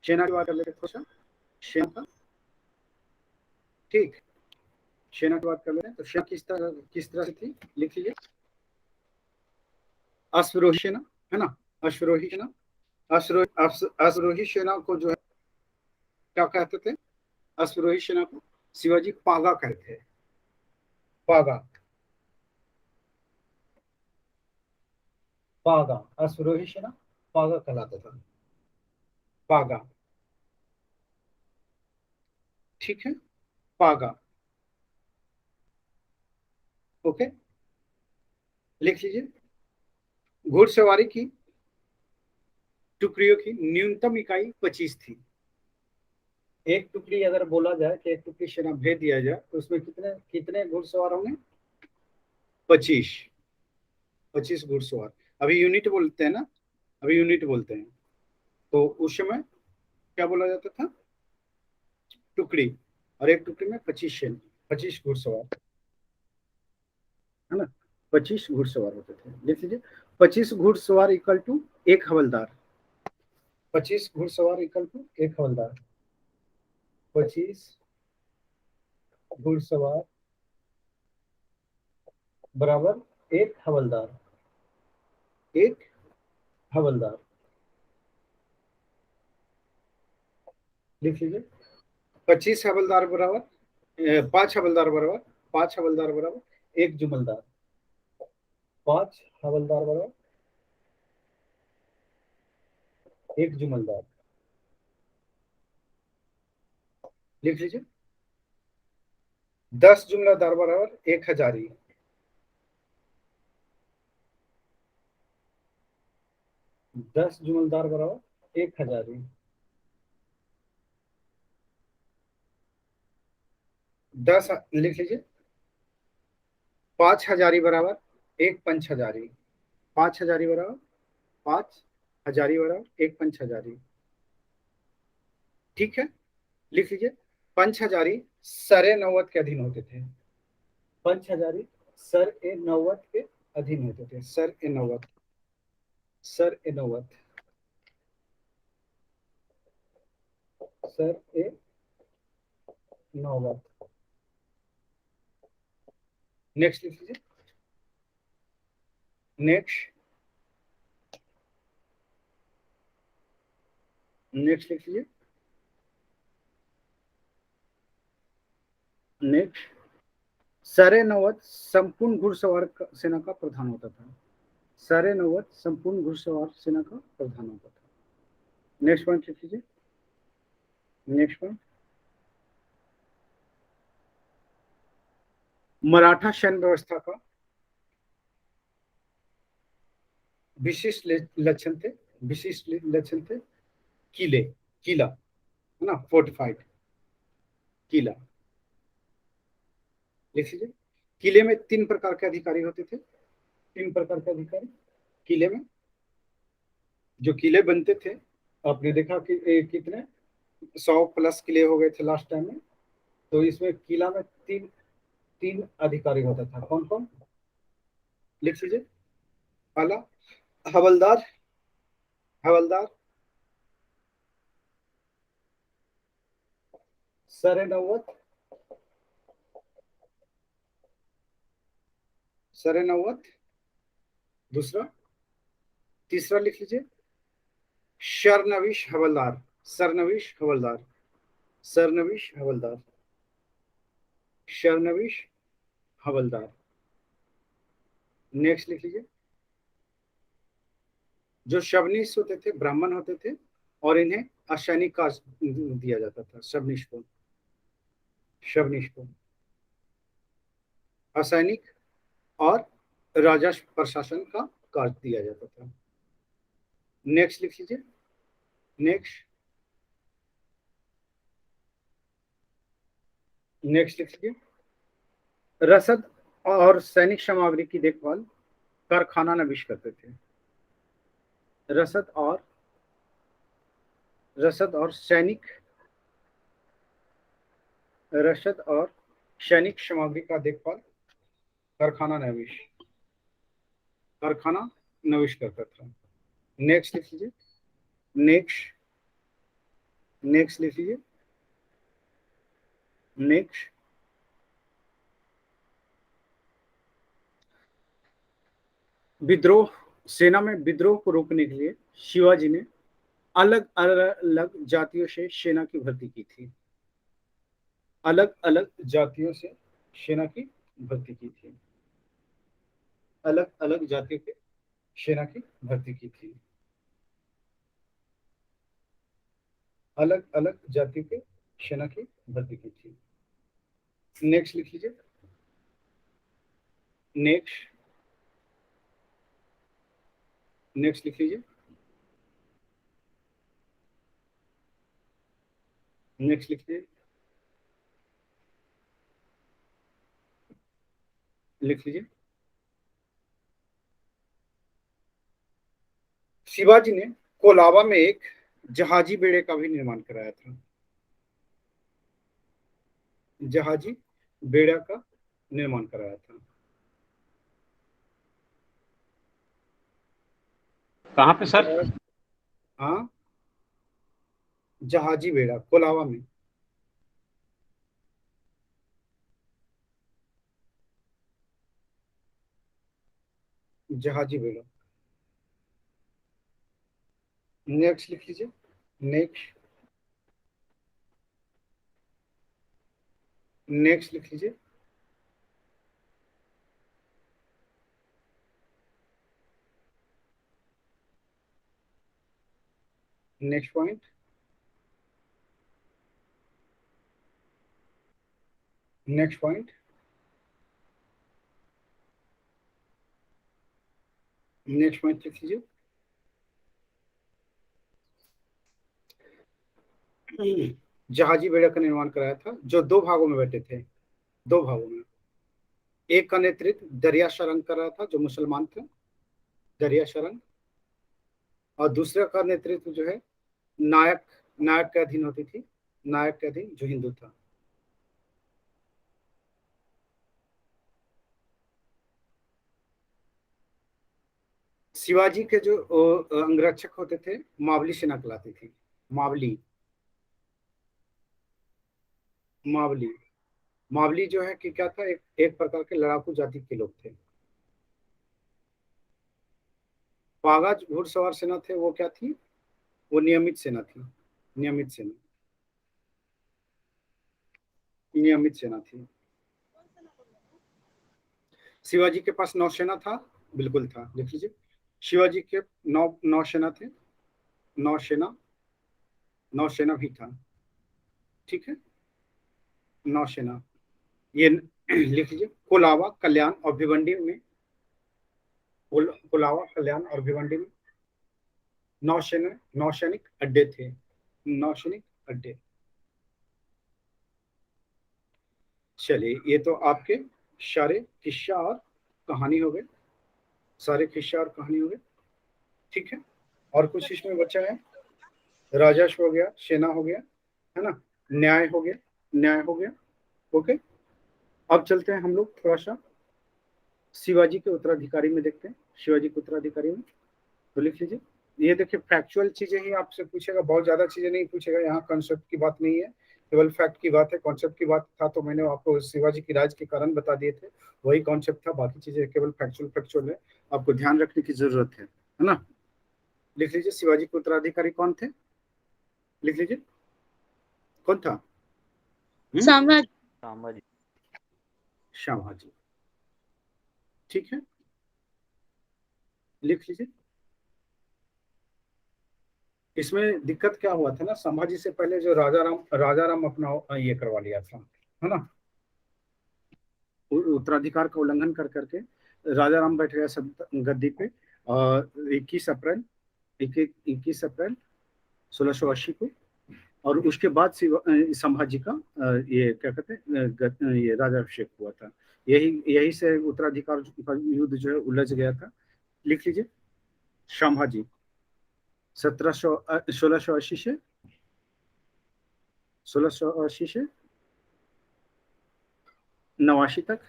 सेना की बात कर लेते हैं थोड़ा सा। सेना का, ठीक, सेना की बात कर लेते हैं। तो सेना किस तरह से थी? लिख लीजिए, अश्वरोही सेना, है ना। अश्वरोही सेना को जो है क्या कहते थे अश्वरोही सेना को? शिवाजी पागा कहते हैं, पागा, पागा, अश्वरोही सेना पागा कहलाता था, पागा, ठीक है, पागा, ओके, लिख लीजिए। घुड़सवारी की टुकड़ियों की न्यूनतम इकाई 25 थी। एक टुकड़ी अगर बोला जाए कि एक टुकड़ी सेना भेज दिया जाए तो उसमें कितने कितने घुड़सवार होंगे? 25, 25 घुड़सवार। अभी यूनिट बोलते हैं ना, अभी यूनिट बोलते हैं, तो उस समय क्या बोला जाता था? टुकड़ी। और एक टुकड़ी में 25 सेना, 25 घुड़सवार, है ना, 25 घुड़सवार होते थे। लिख लीजिए 25 घुड़सवार इक्वल टू एक हवलदार, 25 घुड़सवार इक्वल टू एक हवलदार, 25 घुड़सवार बराबर एक हवलदार, एक हवलदार, लिख लीजिए 25 हवलदार बराबर 5 हवलदार बराबर 5 हवलदार बराबर एक जुमलदार, 5 हवलदार बराबर एक जुमलदार, लिख लीजिए 10 जुमलादार बराबर एक हजारी, 10 जुमलदार बराबर एक हजारी, 10 लिख लीजिए 5 हजारी बराबर एक पंच हजारी, 5 हजारी बराबर 5 हजारी बराबर एक पंच हजारी, ठीक है, लिख लीजिए पंच हजारी सरे नौवत के अधीन होते थे, पंच हजारी सर ए नौवत के अधीन होते थे, सर ए नौवत, सर ए नौवत, सर ए नौवत, नेक्स्ट लिख लीजिए, नेक्स्ट, नेक्स्ट लिख लीजिए, नेक्स्ट, सरे नौवत संपूर्ण घुड़सवार सेना का प्रधान होता था, सरे नौवत संपूर्ण घुड़सवार सेना का प्रधान होता था। नेक्स्ट पॉइंट लिख लीजिए, नेक्स्ट पॉइंट, मराठा सैन्य व्यवस्था का विशिष्ट लक्षण थे, विशिष्ट लक्षण थे किले, किला, है ना, फोर्टिफाइड किला, लिख लीजिए। किले में 3 प्रकार के अधिकारी होते थे, 3 प्रकार के अधिकारी किले में, जो किले बनते थे, आपने देखा कि कितने 100+ किले हो गए थे लास्ट टाइम में, तो इसमें किला में तीन तीन अधिकारी होता था, कौन कौन? लिख लीजिए, पहला हवलदार, हवलदार सरे नौवत, सरे नौवत, दूसरा, तीसरा लिख लीजिए शरनविश हवलदार, सरनविश हवलदार, सरनविश हवलदार, शरनविश हवलदार, नेक्स्ट लिख लीजिए जो शबनिश होते थे, ब्राह्मण होते थे, और इन्हें असैनिक काज दिया जाता था, शबनिश को, शबनिश को असैनिक और राजस्व प्रशासन का कार्य दिया जाता था। नेक्स्ट लिख लीजिए, नेक्स्ट, नेक्स्ट लिख लीजिए रसद और सैनिक सामग्री की देखभाल कारखाना नविश करते थे, रसद और, रसद और सैनिक, रसद और सैनिक सामग्री का देखभाल कारखाना नविश, कारखाना नविश करता था। नेक्स्ट लिख लीजिए, नेक्स्ट, नेक्स्ट लिख लीजिए, नेक्स्ट, विद्रोह, सेना में विद्रोह को रोकने के लिए शिवाजी ने अलग अलग जातियों से सेना की भर्ती की थी। अलग अलग जातियों से सेना की भर्ती की थी। अलग अलग जातियों के सेना की भर्ती की थी। अलग अलग जातियों के सेना की भर्ती की थी। नेक्स्ट लिख लीजिए। नेक्स्ट नेक्स्ट लिख लीजिए। नेक्स्ट लिख लीजिए। लिख लीजिए। शिवाजी ने कोलाबा में एक जहाजी बेड़े का भी निर्माण कराया था। जहाजी बेड़ा का निर्माण कराया था। कहाँ पे सर? हाँ, जहाजी बेड़ा कोलाबा में। जहाजी बेड़ा। नेक्स्ट लिख लीजिए। नेक्स्ट नेक्स्ट लिख लीजिए। Next point. Next point. Next point लिख लीजिए। जहाजी बेड़ा का निर्माण कराया था जो दो भागों में बैठे थे। दो भागों में। एक का नेतृत्व दरिया शारंग कर रहा था जो मुसलमान थे। दरिया शारंग। और दूसरे का नेतृत्व जो है नायक नायक के अधीन होती थी। नायक के अधीन जो हिंदू था। शिवाजी के जो अंगरक्षक होते थे मावली सेना कहलाती थी। मावली। मावली। मावली जो है कि क्या था, एक प्रकार के लड़ाकू जाति के लोग थे। बाघा घुड़सवार सेना थे, वो क्या थी? वो नियमित सेना थी। नियमित सेना। नियमित सेना थी। शिवाजी के पास नौसेना था। बिल्कुल था, लिख लीजिए। शिवाजी के नौसेना थे। नौसेना। नौसेना भी था। ठीक है। नौसेना। ये लिख लीजिए। कोलाबा, कल्याण और भिवंडी में। कोलाबा, कल्याण और भिवंडी में नौसेना नौसैनिक अड्डे थे। नौसैनिक अड्डे। चलिए, ये तो आपके सारे किस्सा और कहानी हो गए। सारे किस्सा और कहानी हो गए। ठीक है। और कुछ इसमें बचा है? राजस्व हो गया, सेना हो गया, है ना, न्याय हो गया। न्याय हो गया। ओके। अब चलते हैं हम लोग थोड़ा सा शिवाजी के उत्तराधिकारी में देखते हैं। शिवाजी के उत्तराधिकारी में तो लिख लीजिए। ये देखिए, फैक्चुअल चीजें ही आपसे पूछेगा, बहुत ज्यादा चीजें नहीं पूछेगा। यहाँ कॉन्सेप्ट की बात नहीं है, केवल फैक्ट की बात है। कॉन्सेप्ट की बात था तो मैंने आपको शिवाजी की राज के कारण बता दिए थे, वही कॉन्सेप्ट था। बाकी चीजें केवल फैक्चुअल फैक्चुअल है, आपको ध्यान रखने की जरूरत है ना। लिख लीजिए, शिवाजी के उत्तराधिकारी कौन थे? लिख लीजिए, कौन था? संभाजी। संभाजी। संभाजी। ठीक है, लिख लीजिए। इसमें दिक्कत क्या हुआ था ना, संभाजी से पहले जो राजा राम अपना ये करवा लिया था, है ना। उत्तराधिकार का उल्लंघन कर करके राजा राम बैठ गया गद्दी पे। और 21 अप्रैल 21 अप्रैल 1680 को। और उसके बाद संभाजी का ये क्या कहते हैं ये राजाभिषेक हुआ था। यही यही से उत्तराधिकार का युद्ध जो है उलझ गया था। लिख लीजिए। संभाजी 1680 से 89 तक।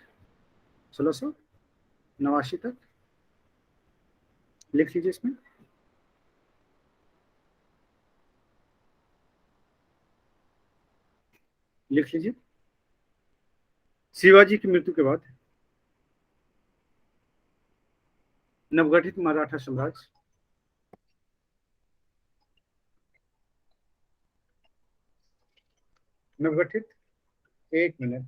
1689 तक लिख लीजिए इसमें। लिख लीजिए। शिवाजी की मृत्यु के बाद नवगठित मराठा साम्राज्य नवगठित, एक मिनट।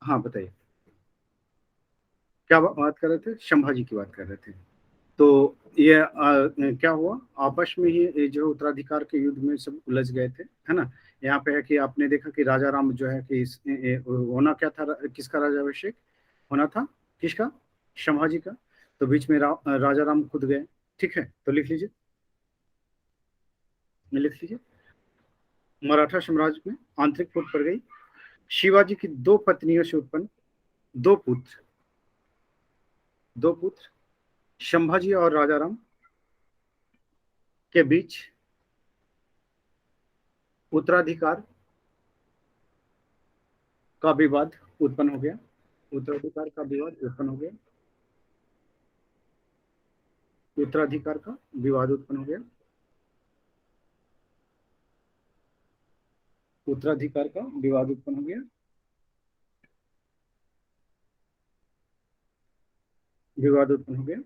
हाँ बताइए, क्या बात कर रहे थे? संभाजी की बात कर रहे थे। तो ये क्या हुआ, आपस में ही ये जो उत्तराधिकार के युद्ध में सब उलझ गए थे, है ना। यहाँ पे है कि आपने देखा कि राजा राम जो है कि होना क्या था, किसका राजाभिषेक होना था, किसका? संभाजी का। तो बीच में राजा राम खुद गए। ठीक है, तो लिख लीजिए, लिख लीजिए। मराठा साम्राज्य में आंतरिक फूट पड़ गई। शिवाजी की दो पत्नियों से उत्पन्न दो पुत्र, दो पुत्र संभाजी और राजा राम के बीच उत्तराधिकार का विवाद उत्पन्न हो गया। उत्तराधिकार का विवाद उत्पन्न हो गया। उत्तराधिकार का विवाद उत्पन्न हो गया। उत्तराधिकार का विवाद उत्पन्न हो गया। विवाद उत्पन्न हो गया।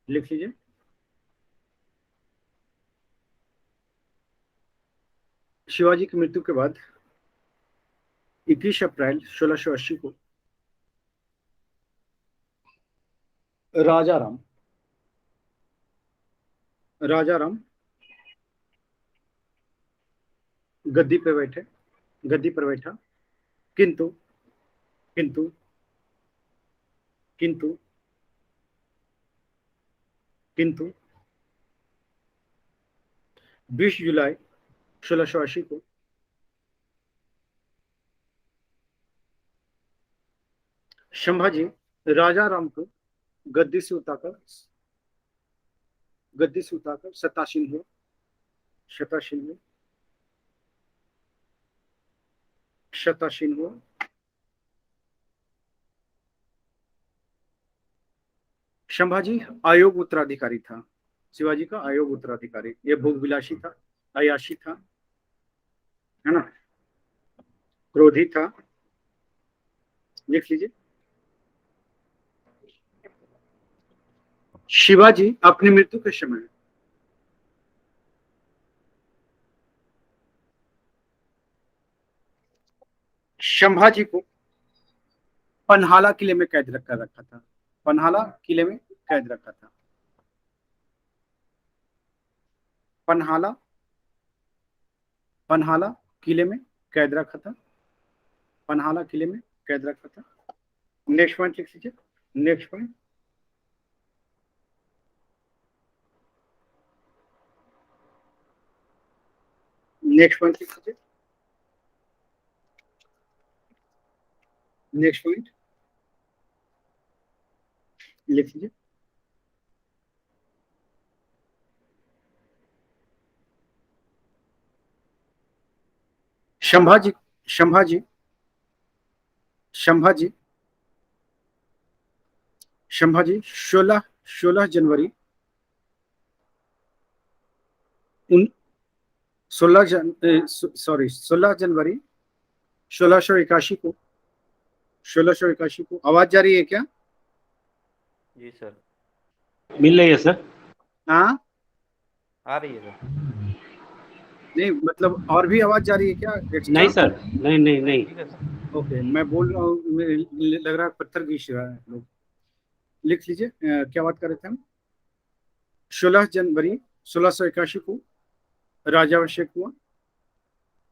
लिख लीजिए। शिवाजी की मृत्यु के बाद 21 अप्रैल 1680 को राजा राम राजा राम गद्दी पे बैठे, गद्दी पर बैठा। किंतु किंतु किंतु किंतु 20 जुलाई 1680 को संभाजी राजा राम को गद्दी से उतारकर शतासीन हुए। शतासीन हुए। शतासीन हुआ। संभाजी अयोग्य उत्तराधिकारी था। शिवाजी का अयोग्य उत्तराधिकारी, ये भोगविलासी था, अयाशी था, है ना, क्रोधी था। लिख लीजिए। शिवाजी अपनी मृत्यु के समय संभाजी को पन्हाला किले में कैद कर रखा था। पन्हाला किले में कैद रखा था। पन्हाला पन्हाला किले में कैद रखा था। पन्हाला किले में कैद रखा था। नेक्स्ट पॉइंट लिख लीजिए। Next point. नेक्स्ट पॉइंट लिख लीजिए। नेक्स्ट पॉइंट लिख लीजिए। संभाजी संभाजी संभाजी संभाजी 16 जनवरी 16 जनवरी 1681 को 1681 को, आवाज जा रही है क्या? जी सर, मिल रही है सर। हाँ, आ रही है सर। नहीं मतलब और भी आवाज जा रही है क्या एक्स्ट्रा? नहीं सर, नहीं नहीं नहीं। ओके, मैं बोल रहा हूँ, लग रहा है पत्थर घिस रहा है लोग। लिख लीजिए। क्या बात कर रहे थे हम? 16 जनवरी 1681 को राज्याभिषेक हुआ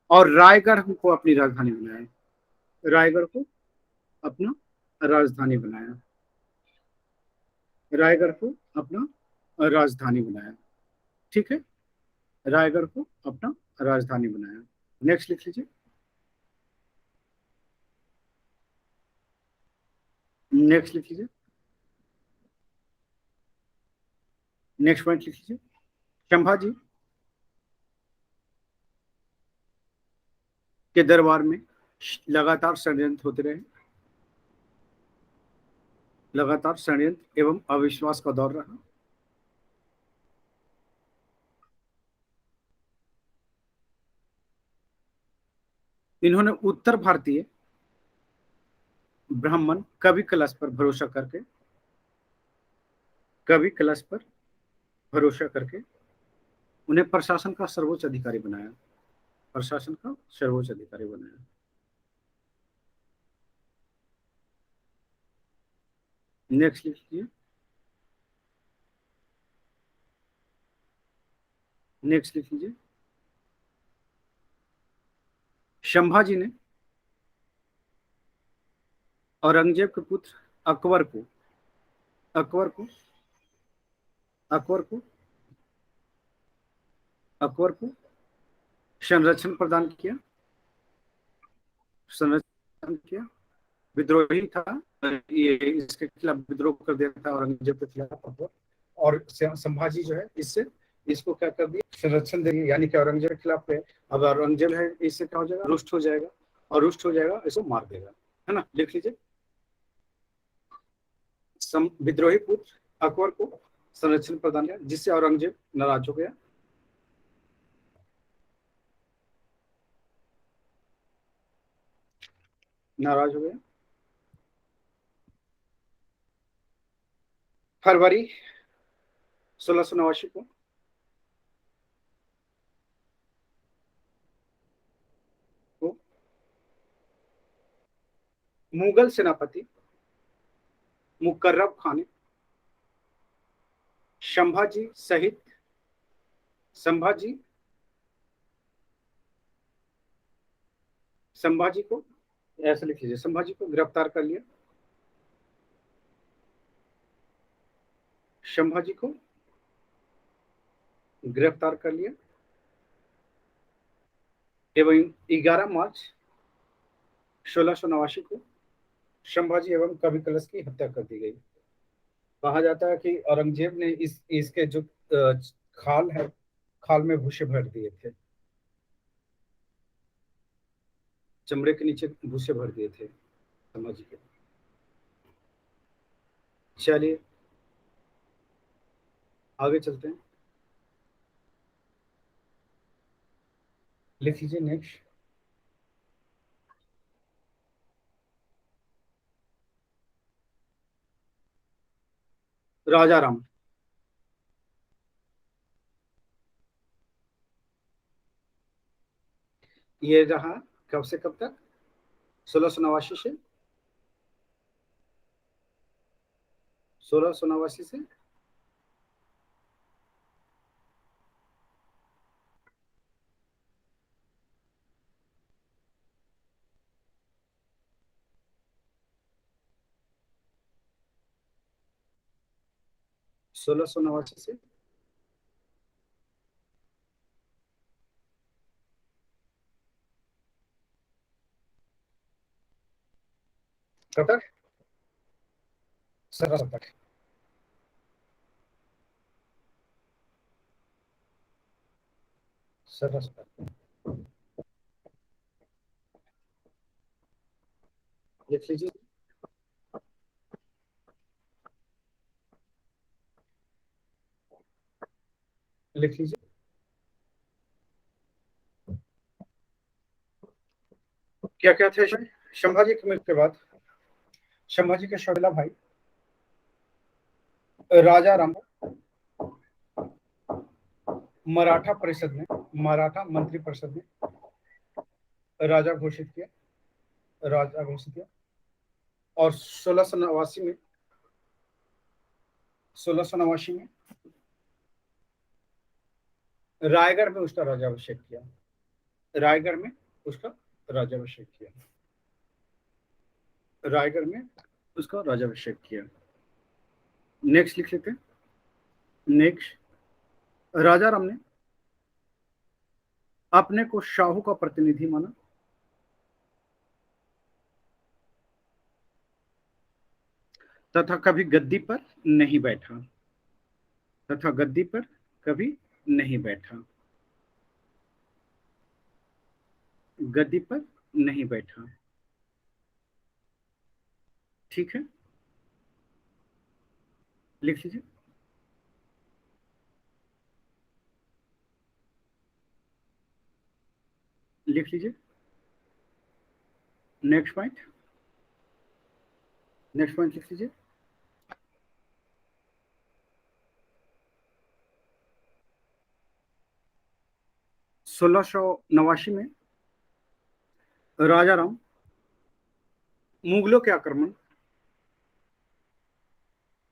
और रायगढ़ को अपनी राजधानी बनाया। रायगढ़ को अपना राजधानी बनाया। रायगढ़ को अपना राजधानी बनाया। ठीक है, रायगढ़ को अपना राजधानी बनाया। नेक्स्ट लिख लीजिए। नेक्स्ट लिख लीजिए। नेक्स्ट पॉइंट लिख लीजिए। संभाजी के दरबार में लगातार षड्यंत्र होते रहे, लगातार षड्यंत्र एवं अविश्वास का दौर रहा। इन्होंने उत्तर भारतीय ब्राह्मण कवि कलश पर भरोसा करके, कवि कलश पर भरोसा करके उन्हें प्रशासन का सर्वोच्च अधिकारी बनाया, प्रशासन का सर्वोच्च अधिकारी बनाया। नेक्स्ट लिखिए। नेक्स्ट लिख लीजिए। संभाजी ने औरंगजेब के पुत्र अकबर को अकबर को अकबर को अकबर को संरक्षण प्रदान किया, संरक्षण किया। विद्रोही था, ये इसके खिलाफ विद्रोह कर दिया था औरंगजेब के खिलाफ अकबर, और संभाजी जो है इससे इसको क्या कर दिया, संरक्षण दे दिया। यानी कि औरंगजेब के खिलाफ है, अब औरंगजेब है इससे क्या हो जाएगा, रुष्ट हो जाएगा, और रुष्ट हो जाएगा इसको मार देगा, है ना। लिख लीजिए। विद्रोही पुत्र अकबर को संरक्षण प्रदान किया, जिससे औरंगजेब नाराज हो गया। नाराज हो गया। फरवरी 1689 को मुगल सेनापति मुकर्रब खान ने संभाजी सहित संभाजी को, ऐसे लिख लीजिए, संभाजी को गिरफ्तार कर लिया। संभाजी को गिरफ्तार कर लिया एवं 11 मार्च 1689 को संभाजी एवं कवि कलश की हत्या कर दी गई। कहा जाता है कि औरंगजेब ने इसके जो खाल है, खाल में भूसे भर दिए थे, चमड़े के नीचे भूसे भर दिए थे संभाजी के। चलिए आगे चलते हैं। लिख लीजिए नेक्स्ट। राजा राम। ये रहा कब से कब तक, 1689 से 1689 से 1689 से कब तक, 17 तक। लिख लीजिए। लिख लीजिए। क्या क्या थे संभाजी की मृत्यु के बाद। संभाजी के सौतेला भाई राजा राम मराठा मंत्री परिषद में राजा घोषित किया, और 1689 में रायगढ़ में उसका राज्याभिषेक किया, रायगढ़ में उसका राज्याभिषेक किया, रायगढ़ में उसका राज्याभिषेक किया। नेक्स्ट लिख लेते हैं। नेक्स्ट, राजा राम ने अपने को शाहू का प्रतिनिधि माना, तथा कभी गद्दी पर नहीं बैठा, तथा गद्दी पर कभी नहीं बैठा। गद्दी पर नहीं बैठा। ठीक है, लिख लीजिए। लिख लीजिए। Next point. नेक्स्ट पॉइंट लिख लीजिए। सोलह सौ नवासी में राजा राम मुगलों के आक्रमण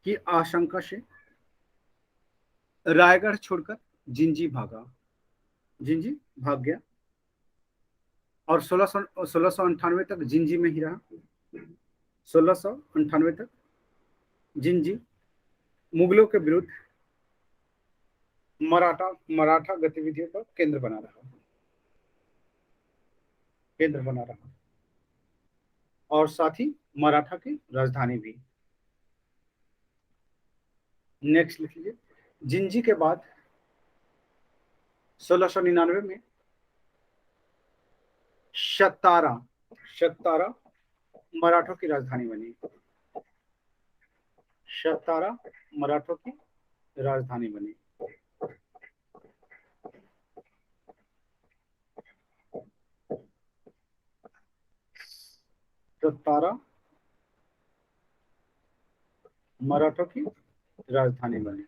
की आशंका से रायगढ़ छोड़कर जिंजी भागा। जिंजी भाग गया और 1698 तक जिंजी में ही रहा। 1698 तक जिंजी मुगलों के विरुद्ध मराठा गतिविधियों का केंद्र बना रहा। केंद्र बना रहा और साथ ही मराठा की राजधानी भी। नेक्स्ट लिख लीजिए। जिंजी के बाद 1699 में सतारा मराठों की राजधानी बनी। सतारा मराठों की राजधानी बनी। सतारा मराठों की राजधानी बनी।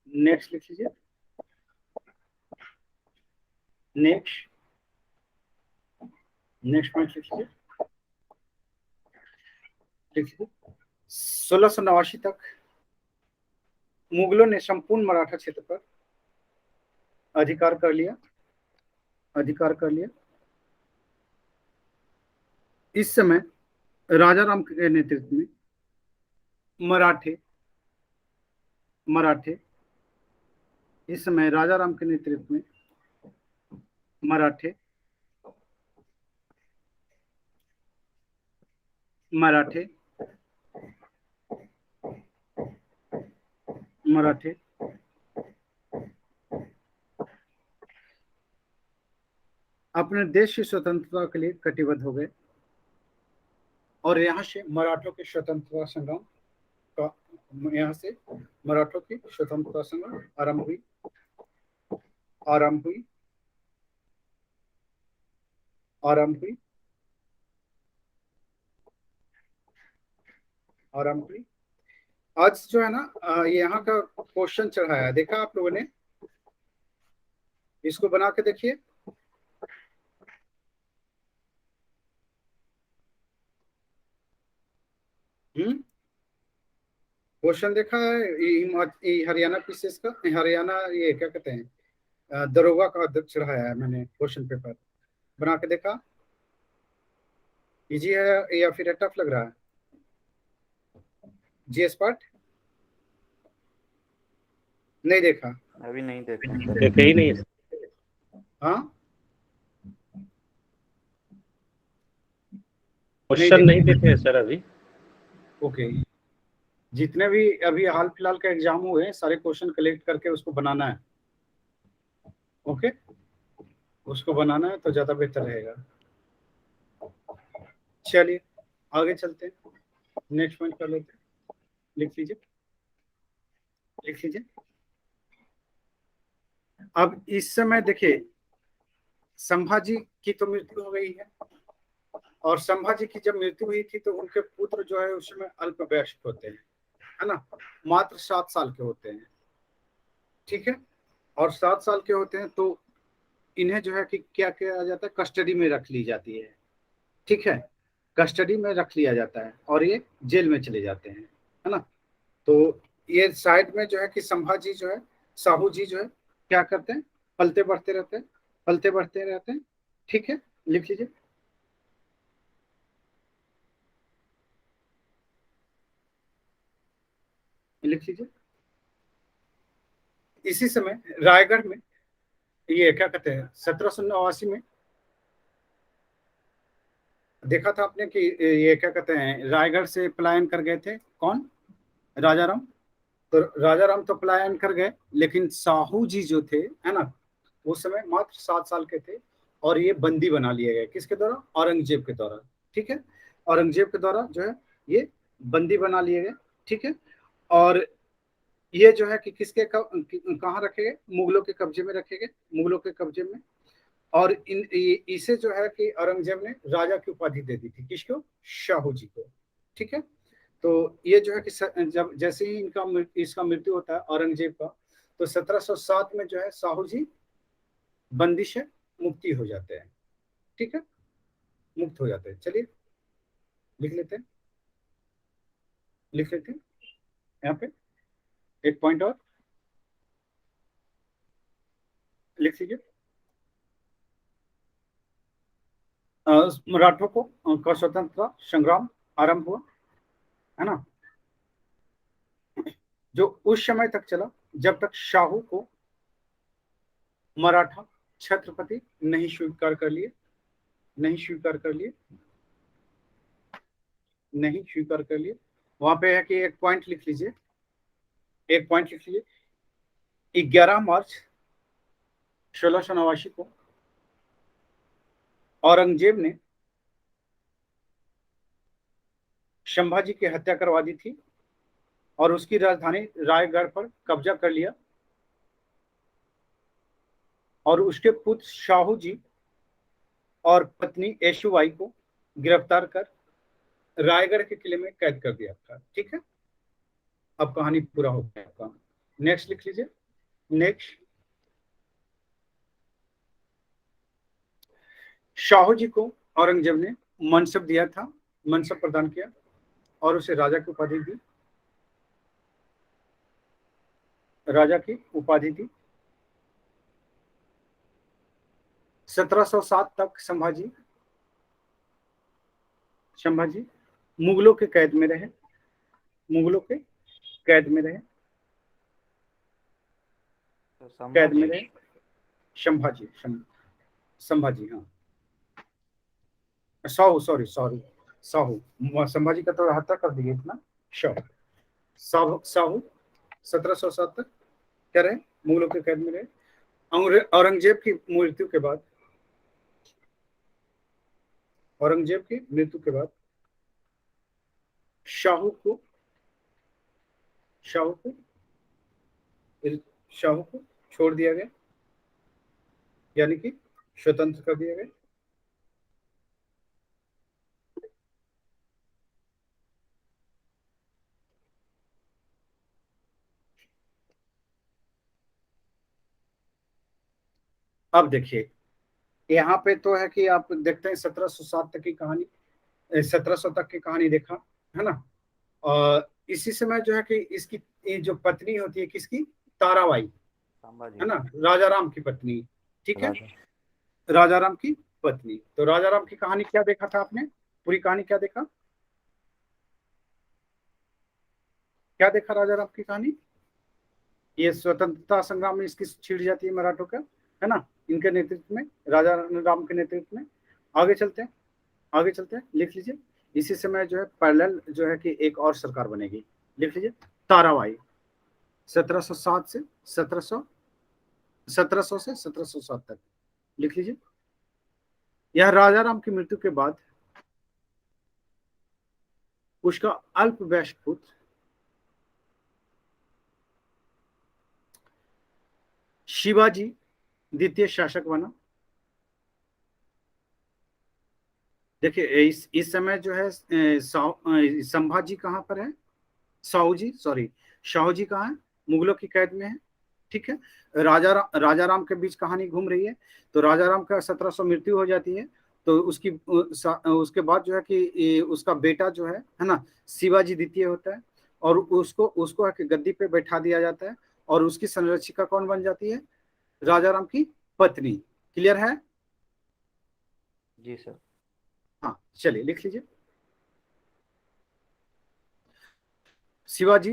नेक्स्ट लिख लीजिए। नेक्स्ट पॉइंट लिख लीजिए। 1689 तक मुगलों ने संपूर्ण मराठा क्षेत्र पर अधिकार कर लिया। इस समय राजा राम के नेतृत्व में मराठे इस समय राजा राम के नेतृत्व में मराठे अपने देश की स्वतंत्रता के लिए कटिबद्ध हो गए और यहाँ से मराठों की स्वतंत्रता संग्राम आरंभ हुई। आज जो है ना यहाँ का क्वेश्चन चढ़ाया है, देखा आप लोगों ने? इसको बना के देखिए। क्वेश्चन देखा है? हरियाणा पीसीएस का, हरियाणा ये क्या कहते हैं, दरोगा का अध्यक्ष चढ़ाया है मैंने क्वेश्चन पेपर। बना के देखा? इजी है या फिर टफ लग रहा है? जीएस पार्ट नहीं देखा? अभी नहीं देखा। देखे ही नहीं। हाँ, क्वेश्चन नहीं देखे सर अभी। ओके। जितने भी अभी हाल फिलहाल के एग्जाम हुए हैं सारे क्वेश्चन कलेक्ट करके उसको बनाना है। ओके, उसको बनाना है तो ज्यादा बेहतर रहेगा। चलिए आगे चलते हैं, नेक्स्ट पॉइंट कर लेते हैं। लिख लीजिए। अब इस समय देखिए, संभाजी की तो मृत्यु हो गई है और संभाजी की जब मृत्यु हुई थी तो उनके पुत्र जो है उस समय अल्पवयस्क होते हैं, है ना, मात्र 7 साल के होते हैं। ठीक है, और 7 साल के होते हैं तो इन्हें जो है कि क्या किया जाता है, कस्टडी में रख ली जाती है। ठीक है, कस्टडी में रख लिया जाता है और ये जेल में चले जाते हैं, है ना। तो ये साइड में जो है कि संभाजी जो है, साहू जी जो है क्या करते हैं, पलते बढ़ते रहते हैं। ठीक है, लिख लीजिए। इसी समय रायगढ़ में ये क्या कहते हैं, 1789 में देखा था आपने कि ये क्या कहते हैं, रायगढ़ से पलायन कर गए थे कौन, राजा राम। तो राजा राम तो पलायन कर गए, लेकिन साहू जी जो थे, है ना, उस समय मात्र 7 साल के थे, और ये बंदी बना लिए गए किसके द्वारा, औरंगजेब के द्वारा। ठीक है, औरंगजेब के द्वारा जो है ये बंदी बना लिए गए। ठीक है, और ये जो है कि किसके कहाँ रखे गए, मुगलों के कब्जे में रखे गए, मुगलों के कब्जे में। और इसे जो है कि औरंगजेब ने राजा की उपाधि दे दी थी, किसको, शाहू जी को। ठीक है, तो ये जो है कि जब जैसे ही इसका मृत्यु होता है औरंगजेब का, तो 1707 में जो है साहू जी बंदी से मुक्ति हो जाते हैं। ठीक है, मुक्त हो जाते हैं। चलिए लिख लेते हैं, लिख लेते हैं यहाँ पे एक पॉइंट और लिख लीजिए। मराठों को का स्वतंत्रता संग्राम आरंभ हुआ, है ना, जो उस समय तक चला जब तक शाहू को मराठा छत्रपति नहीं स्वीकार कर लिए, नहीं स्वीकार कर लिए, नहीं स्वीकार कर लिए। वहां पे है कि एक पॉइंट लिख लीजिए, एक पॉइंट लिख लीजिए। 11 मार्च 1689 को औरंगजेब ने संभाजी की हत्या करवा दी थी और उसकी राजधानी रायगढ़ पर कब्जा कर लिया, और उसके पुत्र शाहू जी और पत्नी येशुबाई को गिरफ्तार कर रायगढ़ के किले में कैद कर दिया था। ठीक है, अब कहानी पूरा हो गया आपका। नेक्स्ट लिख लीजिए। नेक्स्ट, शाहू जी को औरंगजेब ने मनसब दिया था, मनसब प्रदान किया और उसे राजा की उपाधि दी, राजा की उपाधि दी। 1707 तक संभाजी मुगलों के कैद में रहे, मुगलों के कैद में रहे, कैद में रहे। संभाजी संभाजी, हाँ, साहू, सॉरी सॉरी, साहू, संभाजी का तो हत्या कर दिए इतना। साहू 1707 तक क्या रहे, मुगलों के कैद में रहे। औरंगजेब की मृत्यु के बाद, औरंगजेब की मृत्यु के बाद शाहू को शाहू को शाहू को छोड़ दिया गया, यानी कि स्वतंत्र कर दिया गया। अब देखिए यहाँ पे तो है कि आप देखते हैं 1707 तक की कहानी, 1700 तक की कहानी देखा, है ना। और इसी समय जो है कि इसकी ये जो पत्नी होती है किसकी, ताराबाई, है ना, राजा राम की पत्नी। ठीक है, राजा राम की पत्नी। तो राजा राम की कहानी क्या देखा था आपने, पूरी कहानी क्या देखा, क्या देखा राजा राम की कहानी। ये स्वतंत्रता संग्राम में इसकी छिड़ जाती है मराठों का, है ना, इनके नेतृत्व में, राजा राम के नेतृत्व में। आगे चलते हैं, आगे चलते हैं, लिख लीजिए। इसी समय जो है पैरेलल जो है कि एक और सरकार बनेगी, लिख लीजिए, ताराबाई। 1707 से 1700 से 1707 तक लिख लीजिए। यह राजा राम की मृत्यु के बाद उसका अल्पवयस्क पुत्र शिवाजी द्वितीय शासक बना। देखिए इस समय जो है संभाजी कहाँ पर है, साहू जी, सॉरी, शाहू जी कहाँ है, मुगलों की कैद में है। ठीक है, राजा राम के बीच कहानी घूम रही है। तो राजा राम का 1700 मृत्यु हो जाती है, तो उसके बाद जो है कि उसका बेटा जो है ना, शिवाजी द्वितीय होता है, और उसको है कि गद्दी पे बैठा दिया जाता है, और उसकी संरक्षिका कौन बन जाती है, राजा राम की पत्नी। क्लियर है, जी सर। हाँ चलिए लिख लीजिए। शिवाजी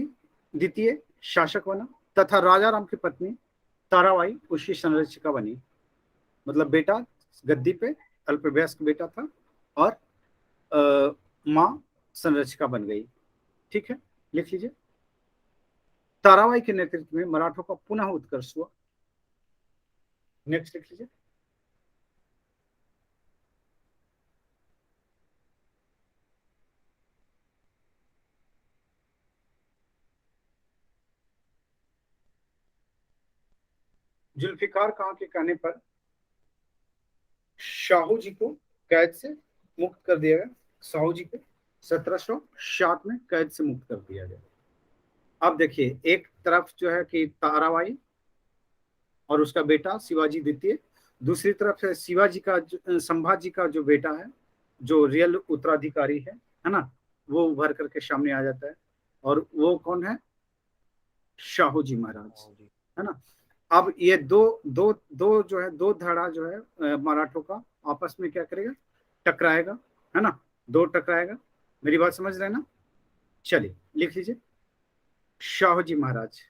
द्वितीय शासक बना तथा राजा राम की पत्नी ताराबाई उसकी संरक्षिका बनी। मतलब बेटा गद्दी पे, अल्पवयस्क बेटा था, और मां संरक्षिका बन गई। ठीक है, लिख लीजिए। ताराबाई के नेतृत्व में मराठों का पुनः उत्कर्ष हुआ। नेक्स्ट लिख लीजिए। जुल्फिकार खां के कहने पर शाहू जी को कैद से मुक्त कर दिया गया। शाहू जी को 1707 में कैद से मुक्त कर दिया गया। अब देखिए, एक तरफ जो है कि ताराबाई और उसका बेटा शिवाजी द्वितीय, दूसरी तरफ है शिवाजी का संभाजी का जो बेटा है, जो रियल उत्तराधिकारी है ना, वो उभर करके सामने आ जाता है। और वो कौन है? शाहू जी महाराज, है ना। अब ये दो दो दो जो है, दो धड़ा जो है मराठों का आपस में क्या करेगा? टकराएगा, है ना। दो टकराएगा। मेरी बात समझ रहे हैं ना? चलिए लिख लीजिए। शाहू जी महाराज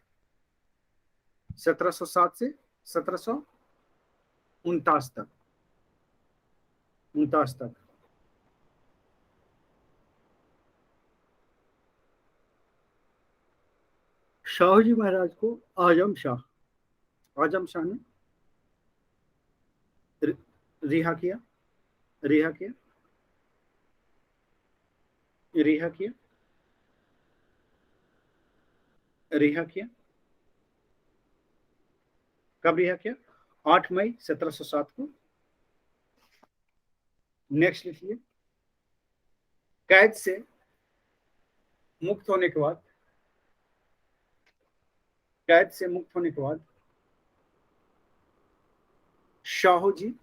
1707 से 1749 तक, 49 तक। शाहू जी महाराज को आजम शाह ने रिहा किया, रिहा किया, रिहा किया, रिहा किया। कब रिहा किया? 8 मई 1707 को। नेक्स्ट लिखिए। कैद से मुक्त होने के बाद, कैद से मुक्त होने के बाद शाहू जी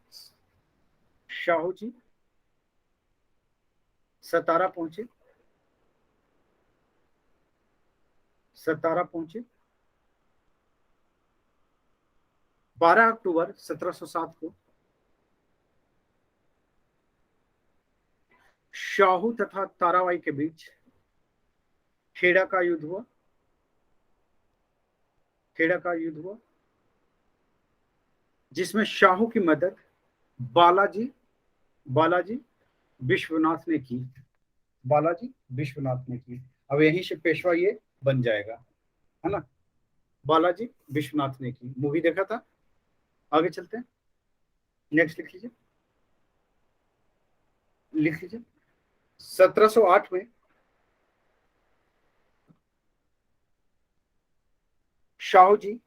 सतारा पहुंचे, सतारा पहुंचे। 12 अक्टूबर 1707 को शाहू तथा ताराबाई के बीच खेड़ा का युद्ध हुआ, खेड़ा का युद्ध हुआ, जिसमें शाहू की मदद बालाजी विश्वनाथ ने की, बालाजी विश्वनाथ ने की। अब यहीं से पेशवा ये बन जाएगा, है ना। बालाजी विश्वनाथ ने की, मूवी देखा था। आगे चलते हैं। नेक्स्ट लिख लीजिए, लिख लीजिए। 1708 में शाहू जी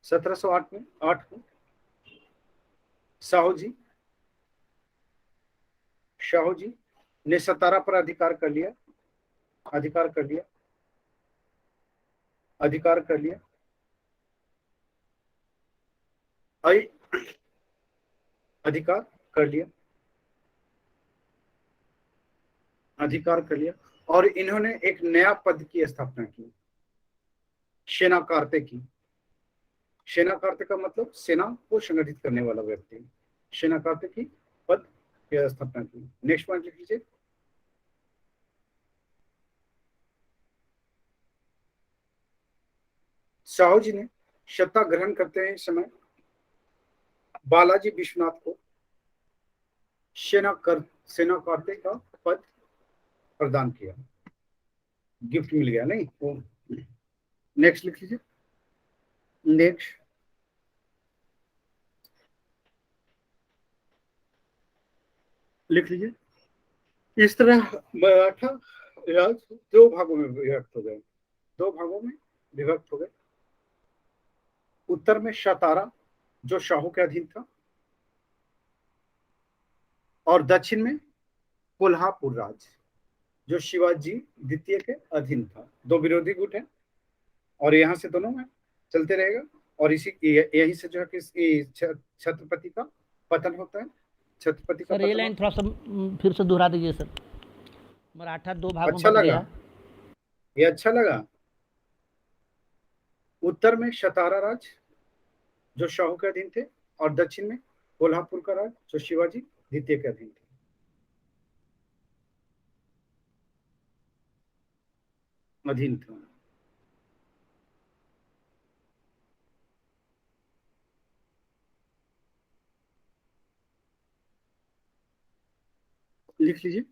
1708 में 8 को शाहू जी ने सतारा पर अधिकार कर लिया, अधिकार कर लिया, अधिकार कर लिया, अधिकार कर लिया, अधिकार कर लिया। और इन्होंने एक नया पद की स्थापना की, सेना कार्ते की। सेना कार्ते का मतलब सेना को संगठित करने वाला व्यक्ति। सेना कार्ते की पद की स्थापना की। नेक्स्ट पॉइंट लिख लीजिए। शाहू जी ने सत्ता ग्रहण करते समय बालाजी विश्वनाथ को सेना कार्ते का पद प्रदान किया, गिफ्ट मिल गया नहीं वो। नेक्स्ट लिख लीजिए। नेक्स्ट लिख लीजिए। इस तरह मराठा राज दो भागों में विभक्त हो गए, दो भागों में विभक्त हो गए। उत्तर में सतारा जो शाहू के अधीन था, और दक्षिण में कोल्हापुर राज जो शिवाजी द्वितीय के अधीन था। दो विरोधी गुट है और यहाँ से दोनों में चलते रहेगा। और इसी यहीं से जो है कि छत्रपति का पतन होता है। छत्रपति का सर ये पतन लाइन थोड़ा सा फिर से दोहरा दीजिए सर। मराठा दो भागों में अच्छा बट लगा? गया। ये अच्छा लगा। उत्तर में सतारा राज जो शाहू के अधीन थे, और दक्षिण में कोल्हापुर का राज जो शिवाजी द्वितीय के अधीन थे। अधीन था। लिख लीजिए।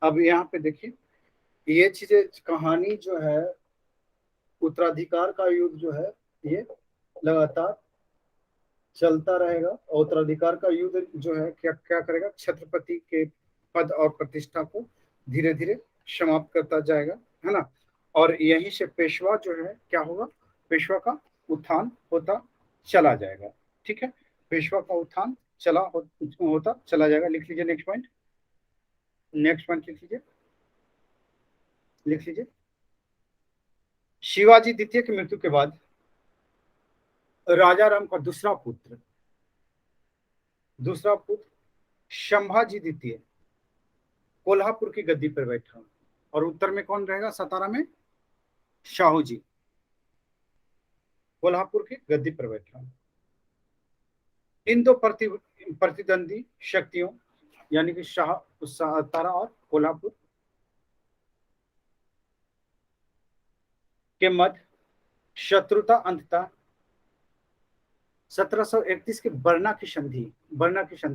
अब यहाँ पे देखिए, ये चीजें, कहानी जो है, उत्तराधिकार का युद्ध जो है, ये लगातार चलता रहेगा। और उत्तराधिकार का युद्ध जो है क्या क्या करेगा, छत्रपति के पद और प्रतिष्ठा को धीरे धीरे समाप्त करता जाएगा, है ना। और यहीं से पेशवा जो है क्या होगा, पेशवा का उत्थान होता चला जाएगा। ठीक है, पेशवा का उत्थान होता चला जाएगा। लिख लीजिए नेक्स्ट पॉइंट। नेक्स्ट पॉइंट लिख लीजिए, लिख लीजिए। शिवाजी द्वितीय की मृत्यु के बाद राजा राम का दूसरा पुत्र संभाजी द्वितीय कोल्हापुर की गद्दी पर बैठा, और उत्तर में कौन रहेगा, सतारा में शाहू जी कोल्हापुर की गद्दी पर बैठा। इन दो प्रतिद्वंदी शक्तियों यानी कि सतारा और कोल्हापुर के मध्य शत्रुता अंततः 1731 के बरना की संधि,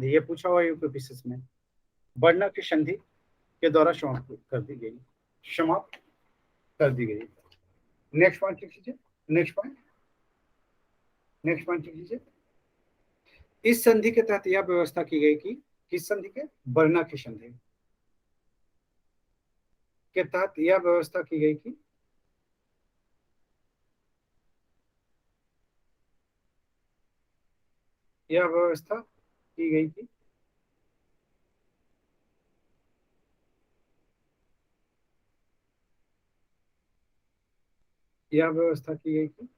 ये पूछा हुआ यूपीएससी में, बरना की संधि के द्वारा समाप्त कर दी गई। नेक्स्ट पॉइंट लिख लीजिए। नेक्स्ट पॉइंट लिख लीजिए। इस संधि के तहत यह व्यवस्था की गई कि, किस संधि के, बरना की संधि के तहत यह व्यवस्था की गई कि यह व्यवस्था की गई कि यह व्यवस्था की गई कि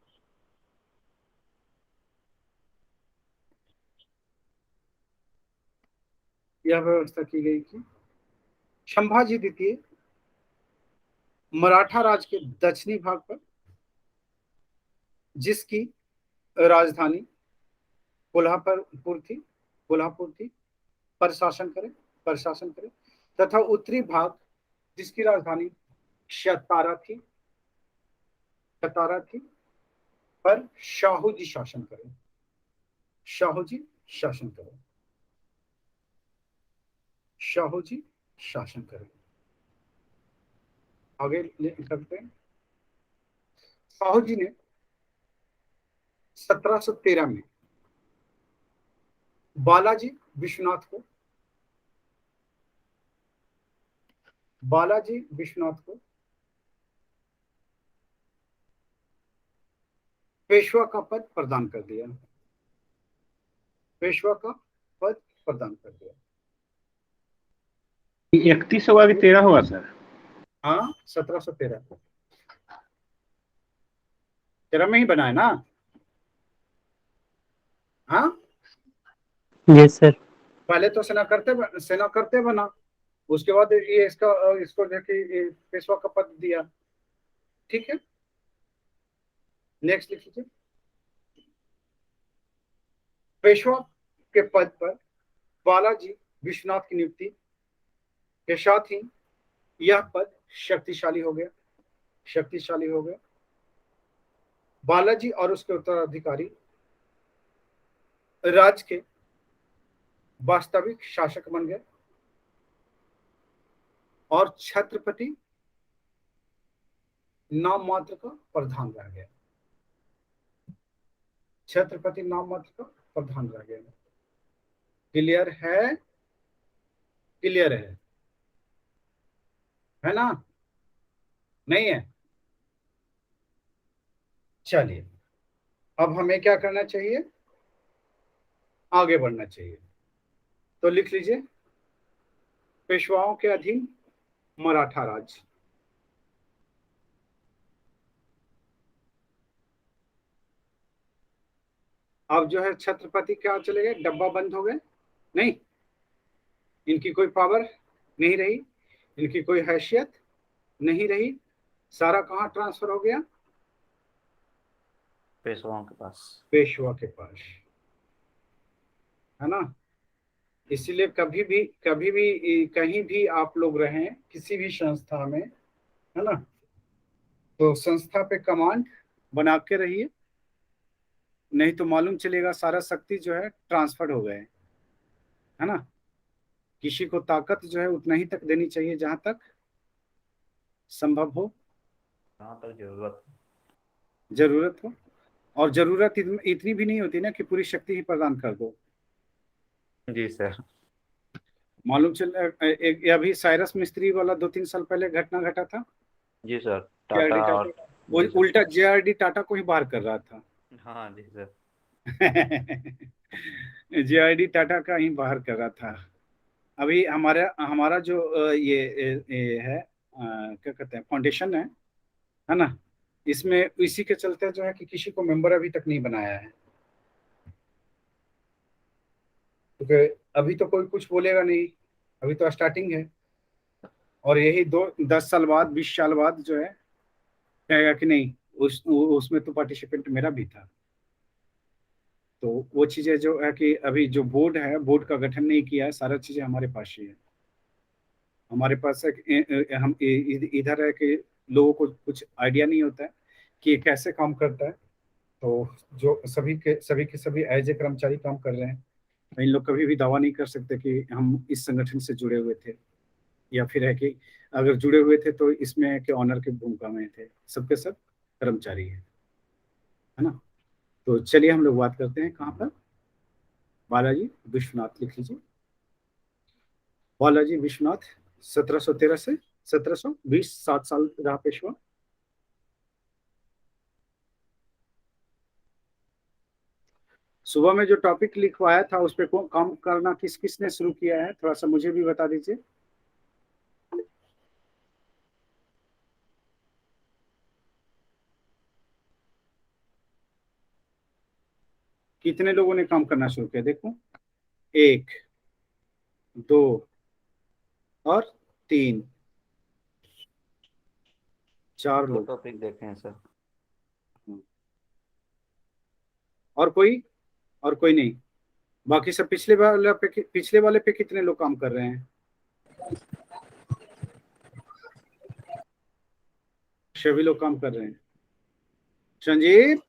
यह व्यवस्था की गई कि संभाजी द्वितीय मराठा राज के दक्षिणी भाग पर, जिसकी राजधानी कोल्हापुर थी, पर शासन करे तथा उत्तरी भाग जिसकी राजधानी सतारा थी पर शाहू जी शासन करे। आगे करते हैं। शाहू जी ने 1713 में बालाजी विश्वनाथ को पेशवा का पद प्रदान कर दिया। 31 हुआ कि 13 हुआ सर? हाँ, 1713 में ही बना है ना। हाँ यस सर। पहले तो सेना करते बना, उसके बाद ये इसको देखिए पेशवा का पद दिया। ठीक है, नेक्स्ट लिख लीजिए। पेशवा के पद पर बालाजी विश्वनाथ की नियुक्ति के साथ ही यह पद शक्तिशाली हो गया। बालाजी और उसके उत्तराधिकारी राज्य के वास्तविक शासक बन गए और छत्रपति नाम मात्र का प्रधान रह गया। क्लियर है ना? नहीं है? चलिए, अब हमें क्या करना चाहिए, आगे बढ़ना चाहिए। तो लिख लीजिए, पेशवाओं के अधीन मराठा राज्य। अब जो है छत्रपति क्या चले गए, डब्बा बंद हो गए, नहीं, इनकी कोई पावर नहीं रही, इनकी कोई हैसियत नहीं रही, सारा कहाँ ट्रांसफर हो गया, पेशवाओं के पास, पेशवा के पास, है ना। इसीलिए कभी भी कहीं भी आप लोग रहें, किसी भी संस्था में, है ना, तो संस्था पे कमांड बना के रहिए, नहीं तो मालूम चलेगा सारा शक्ति जो है ट्रांसफर हो गए, है ना। किसी को ताकत जो है उतना ही तक देनी चाहिए जहां तक संभव हो, जहाँ तक जरूरत हो। और जरूरत इतनी भी नहीं होती ना कि पूरी शक्ति ही प्रदान कर दो। जी सर। मालूम चल एक अभी साइरस मिस्त्री वाला 2-3 साल पहले घटना घटा था। जी सर, जेआरडी टाटा टाटा और वो जी सर। उल्टा जेआरडी टाटा को ही बाहर कर रहा था। हाँ जी सर। जेआरडी टाटा का ही बाहर कर रहा था। अभी हमारा हमारा जो ये है क्या कहते हैं फाउंडेशन है ना, इसमें इसी के चलते जो है कि किसी को मेंबर अभी तक नहीं बनाया है, क्योंकि अभी तो कोई कुछ बोलेगा नहीं, अभी तो स्टार्टिंग है। और यही 10 साल बाद 20 साल बाद जो है कहेगा कि नहीं उसमें तो पार्टिसिपेंट मेरा भी था। तो वो चीजें जो है कि अभी जो बोर्ड है, बोर्ड का गठन नहीं किया है, सारा चीजें हमारे पास ही है। हमारे पास हम इधर है कि लोगों को कुछ आइडिया नहीं होता है कि ये कैसे काम करता है। तो जो सभी के सभी एज ए कर्मचारी काम कर रहे हैं, इन लोग कभी भी दावा नहीं कर सकते कि हम इस संगठन से जुड़े हुए थे, या फिर है कि अगर जुड़े हुए थे तो इसमें है कि ऑनर की भूमिका में थे। सबके सब कर्मचारी है ना। तो चलिए हम लोग बात करते हैं कहाँ पर, बालाजी विश्वनाथ लिख लीजिए। बालाजी विश्वनाथ 1713 से 1720, 7 साल रहा पेशवा। सुबह में जो टॉपिक लिखवाया था उस पर काम करना किस किसने शुरू किया है, थोड़ा सा मुझे भी बता दीजिए। कितने लोगों ने काम करना शुरू किया, देखो 1 2 और 3 4 दो लोग। टॉपिक देखे हैं सर। और कोई नहीं, बाकी सब पिछले वाले पे कितने लोग काम कर रहे हैं? सभी लोग काम कर रहे हैं। संजीव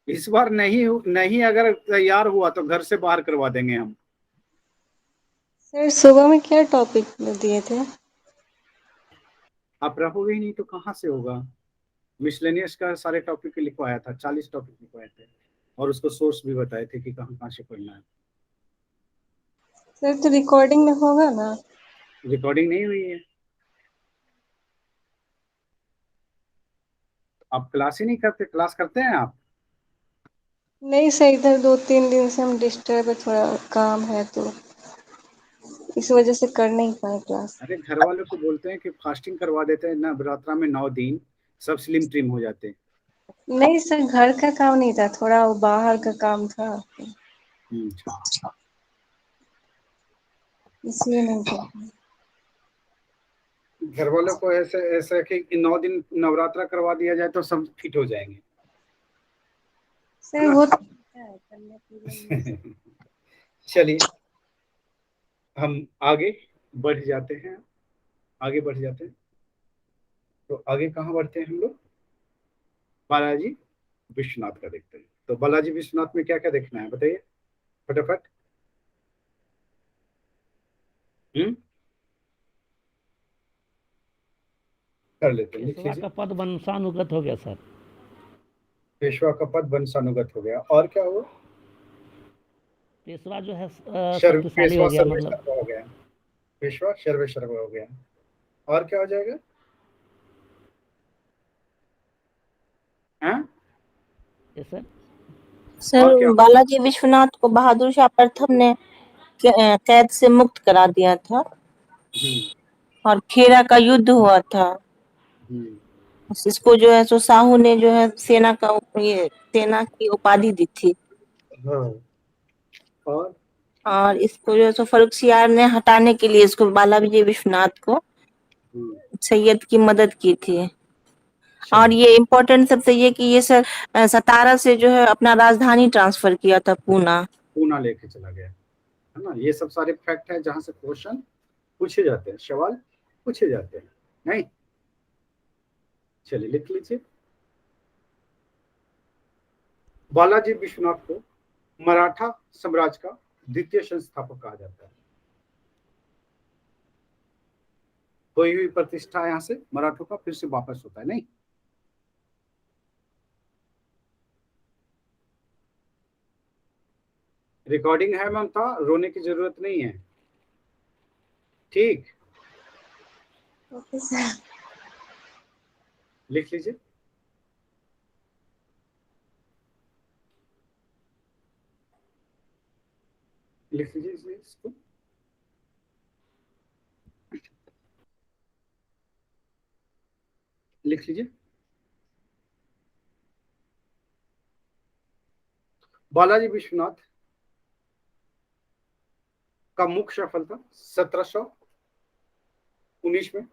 इस बार नहीं अगर तैयार हुआ तो घर से बाहर करवा देंगे हम। सर सुबह में क्या टॉपिक दिए थे? आप रहोगे ही नहीं तो कहाँ से होगा। मिसलेनियस का सारे टॉपिक लिखवाया था, 40 टॉपिक लिखवाए थे, और उसको सोर्स भी बताए थे कि कहाँ कहाँ से पढ़ना है। सर तो रिकॉर्डिंग में होगा ना? रिकॉर्डिंग नहीं हुई है, आप क्लास ही नहीं करते। क्लास करते हैं आप? नहीं सर, इधर 2-3 दिन से हम डिस्टर्ब है, थोड़ा काम है तो इस वजह से कर नहीं पाए क्लास। अरे घर वालों को बोलते हैं कि फास्टिंग करवा देते हैं नवरात्रा में 9 दिन, सब स्लिम ट्रिम हो जाते हैं। नहीं सर, घर का काम नहीं था, थोड़ा वो बाहर का काम था, इसलिए नहीं कर पाए। घर वालों को ऐसे ऐसे कि 9 दिन नवरात्रा करवा दिया जाए तो सब फिट हो जाएंगे, है सर ना। वो तो है, करने के लिए। चलिए हम आगे बढ़ जाते हैं, आगे बढ़ जाते हैं। तो आगे कहाँ बढ़ते हैं हम लोग? बालाजी विश्वनाथ का देखते हैं। तो बालाजी विश्वनाथ में क्या क्या देखना है बताइए फटाफट। कर लेते हैं, लिख पेशवा लीजिए। का पद वंशानुगत हो गया सर। पेशवा का पद वंशानुगत हो गया, और क्या हुआ? पेशवा जो है शक्तिशाली पेशवा हो गया, मतलब सर्वेश्वर हो गया, पेशवा सर्वेश्वर हो गया। और क्या हो जाएगा? हाँ ये सर। और सर क्या? बालाजी विश्वनाथ को बहादुर शाह प्रथम ने कैद से मुक्त करा दिया था, और खेरा का युद्ध हुआ था। इसको जो है सो साहू ने जो है सेना की उपाधि दी थी। हाँ। और इसको जो है सो फर्रुखसियार ने हटाने के लिए इसको बालाजी विश्वनाथ को सैयद की मदद की थी। और ये इम्पोर्टेंट सबसे ये कि ये सर सतारा से जो है अपना राजधानी ट्रांसफर किया था पूना लेके चला गया, है ना। ये सब सारे फैक्ट है जहां से क्वेश्चन पूछे जाते हैं, सवाल पूछे जाते हैं। नहीं चलिए लिख लीजिए। बालाजी विश्वनाथ को मराठा साम्राज्य का द्वितीय संस्थापक कहा जाता है। खोई हुई प्रतिष्ठा यहां से मराठों का फिर से वापस होता है। नहीं, रिकॉर्डिंग है ममता, रोने की जरूरत नहीं है, ठीक। Okay sir. लिख लीजिए। लिख लीजिए इसको। लिख लीजिए। बालाजी विश्वनाथ का मुख्य सफलता 1719 में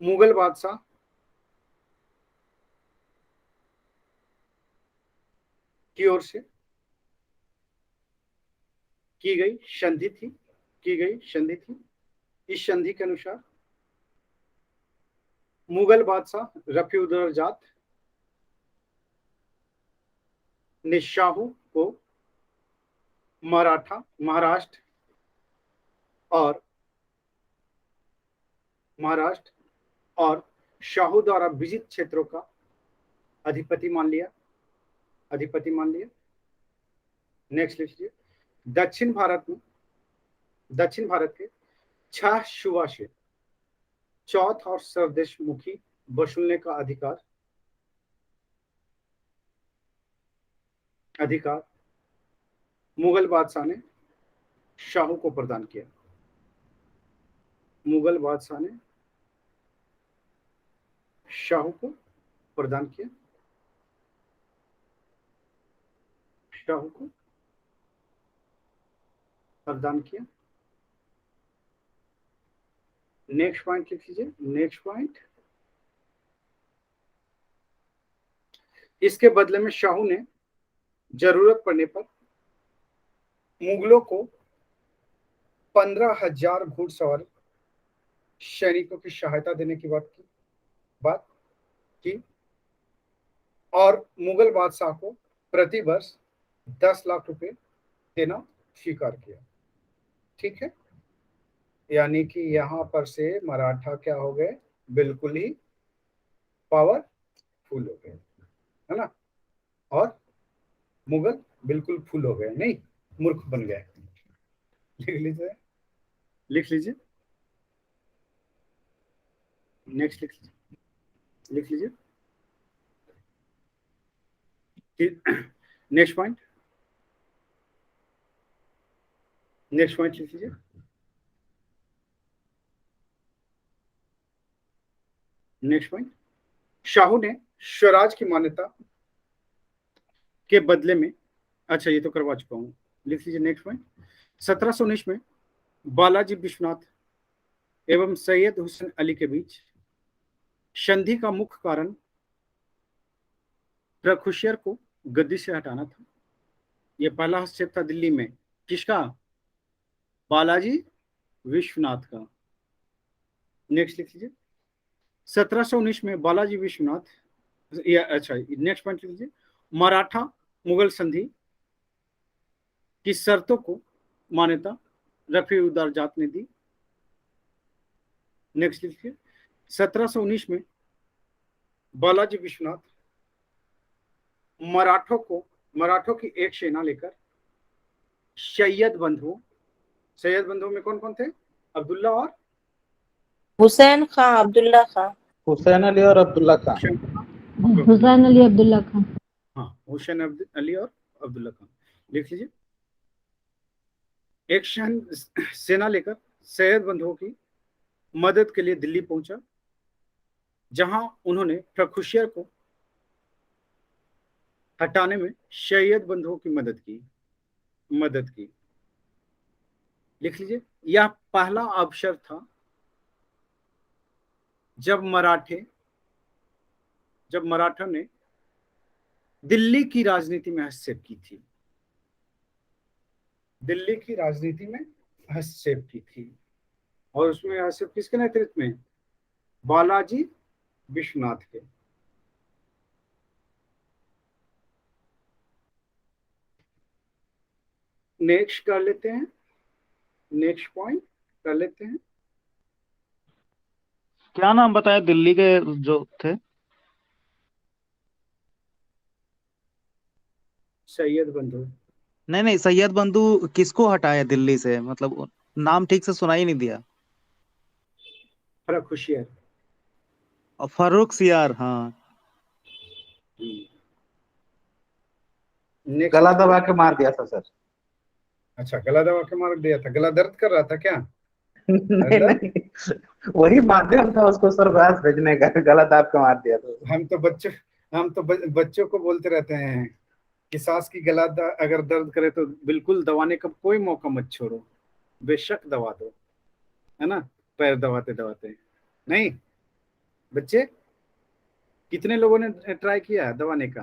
मुगल बादशाह की ओर से की गई संधि थी। इस संधि के अनुसार मुगल बादशाह रफीउद्दौलाजात ने शाहू को महाराष्ट्र और शाहू द्वारा विजित क्षेत्रों का अधिपति मान लिया। नेक्स्ट लिखिए। दक्षिण भारत के 6 सूबा से चौथ और सर्वदेशमुखी वसूलने का अधिकार मुगल बादशाह ने शाहू को प्रदान किया। मुगल बादशाह ने शाहू को प्रदान किया। शाहू को प्रदान किया। नेक्स्ट पॉइंट लिख लीजिए। नेक्स्ट पॉइंट, इसके बदले में शाहू ने जरूरत पड़ने पर मुगलों को 15,000 घुड़सवार सैनिकों की सहायता देने की बात की और मुगल बादशाह को प्रति वर्ष 10 लाख रुपए देना स्वीकार किया। ठीक है, यानी कि यहां पर से मराठा क्या हो गए, बिल्कुल ही पावरफुल हो गए, है ना, और मुगल बिल्कुल फुल हो गए, नहीं मूर्ख बन गए। लिख लीजिए। नेक्स्ट लिख लीजिए। नेक्स्ट पॉइंट लिख लीजिए। नेक्स्ट पॉइंट, शाहू ने स्वराज की मान्यता के बदले में, अच्छा ये तो करवा चुका हूं, लिख लीजिए। नेक्स्ट पॉइंट, 1719 में बालाजी विश्वनाथ एवं सैयद हुसैन अली के बीच संधि का मुख्य कारण प्रखुशियर को गद्दी से हटाना था। यह पहला हस्तक्षेप था दिल्ली में, किसका? बालाजी विश्वनाथ का। नेक्स्ट लिख लीजिए। 1719 में बालाजी विश्वनाथ, अच्छा नेक्स्ट पॉइंट लिख लीजिए। मराठा मुगल संधि की शर्तों को मान्यता रफीउद्दौलाजात ने दी। नेक्स्ट लिखिए। 1719 में बालाजी विश्वनाथ मराठों की एक सेना लेकर सैयद बंधुओं में कौन कौन थे? अब्दुल्ला और हुसैन खां, अब्दुल्ला खां। हुसैन अली और अब्दुल्ला खान। हुसैन अली अब्दुल्ला खान। हाँ, हुसैन अली और अब्दुल्ला खान। लिख लीजिए। एक सेना लेकर सैयद बंधुओं की मदद के लिए दिल्ली पहुंचा, जहां उन्होंने प्रखुशियर को हटाने में सैयद बंधुओं की मदद की। लिख लीजिए। यह पहला अवसर था जब मराठों ने दिल्ली की राजनीति में हस्तक्षेप की थी। और उसमें हस्तक्षेप किसके नेतृत्व में? बालाजी विश्वनाथ के। नेक्स्ट कर लेते हैं, नेक्स्ट पॉइंट कर लेते हैं। क्या नाम बताया दिल्ली के जो थे? सैयद बंधु। नहीं नहीं, सैयद बंधु किसको हटाया दिल्ली से, मतलब नाम ठीक से सुनाई नहीं दिया। फर्रुख होशियार। और फारूक सियार, हाँ। नेक्स्ट। गला दबा के मार दिया था सर। अच्छा, गला दबा के मार दिया था। गला दर्द कर रहा था क्या? नहीं अंदर? नहीं, वही माध्यम था उसको सर व्यास भेजने का, गला दाब के मार दिया था। हम तो बच्चों को बोलते रहते हैं कि सास की अगर दर्द करे तो बिल्कुल दबाने का कोई मौका मत छोड़ो, बेशक दबा दो, है ना, पैर दबाते दबाते। नहीं बच्चे, कितने लोगों ने ट्राई किया दबाने का?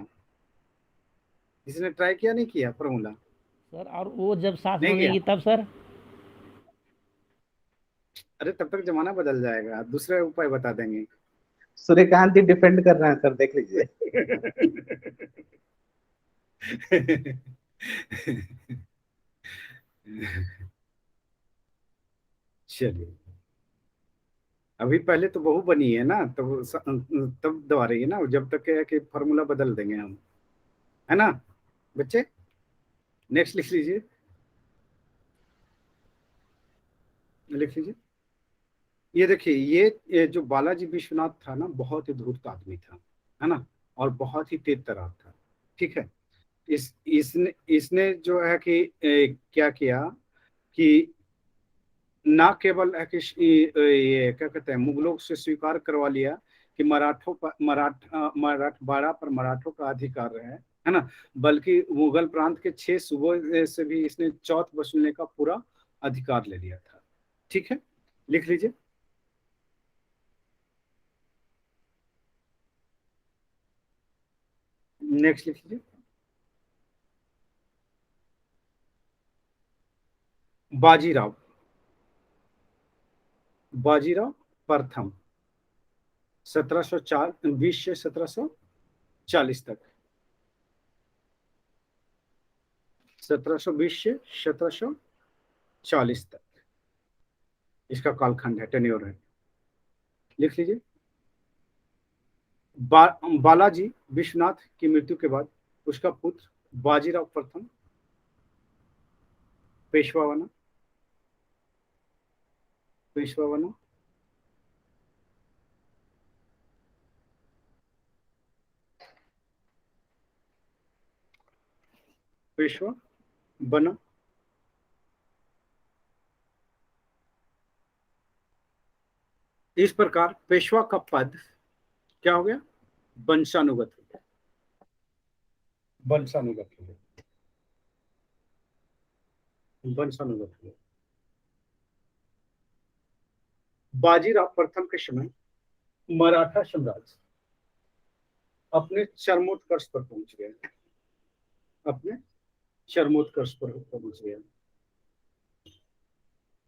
किसी ने ट्राई किया नहीं किया फॉर्मूला? सर और वो जब सांस नहीं मांगेगी तब सर? अरे तब तक जमाना बदल जाएगा, दूसरे उपाय बता देंगे। सूर्यकांत जी डिफेंड कर रहे हैं सर, देख लीजिए। चलिए, अभी पहले तो बहू बनी है ना, तब दबा रही है ना, जब तक है कि फॉर्मूला बदल देंगे हम, है ना बच्चे। नेक्स्ट लिख लीजिए, लिख लीजिए। ये देखिए, ये जो बालाजी विश्वनाथ था ना, बहुत ही धूर्त आदमी था, है ना, और बहुत ही तेज तर्रार था। ठीक है। इसने जो है कि क्या किया कि ना केवल है कि ये क्या कहते हैं, मुगलों से स्वीकार करवा लिया कि मराठवाड़ा पर मराठों का अधिकार है ना, बल्कि मुगल प्रांत के 6 सूबों से भी इसने चौथ वसूलने का पूरा अधिकार ले लिया था। ठीक है, लिख लीजिए। नेक्स्ट लिख लीजिए। बाजीराव प्रथम 1720 से 1740 तक, 1720 से 1740 तक इसका कालखंड है, टेन्योर है। लिख लीजिए। बालाजी विश्वनाथ की मृत्यु के बाद उसका पुत्र बाजीराव प्रथम पेशवा बना। पेशवा बना। इस प्रकार पेशवा का पद क्या हो गया? वंशानुगत हो गया। वंशानुगत हो गया। वंशानुगत हो गया। बाजीराव प्रथम के समय मराठा साम्राज्य अपने चरमोत्कर्ष पर पहुंच गया। अपने चरमोत्कर्ष पर पहुंच गया।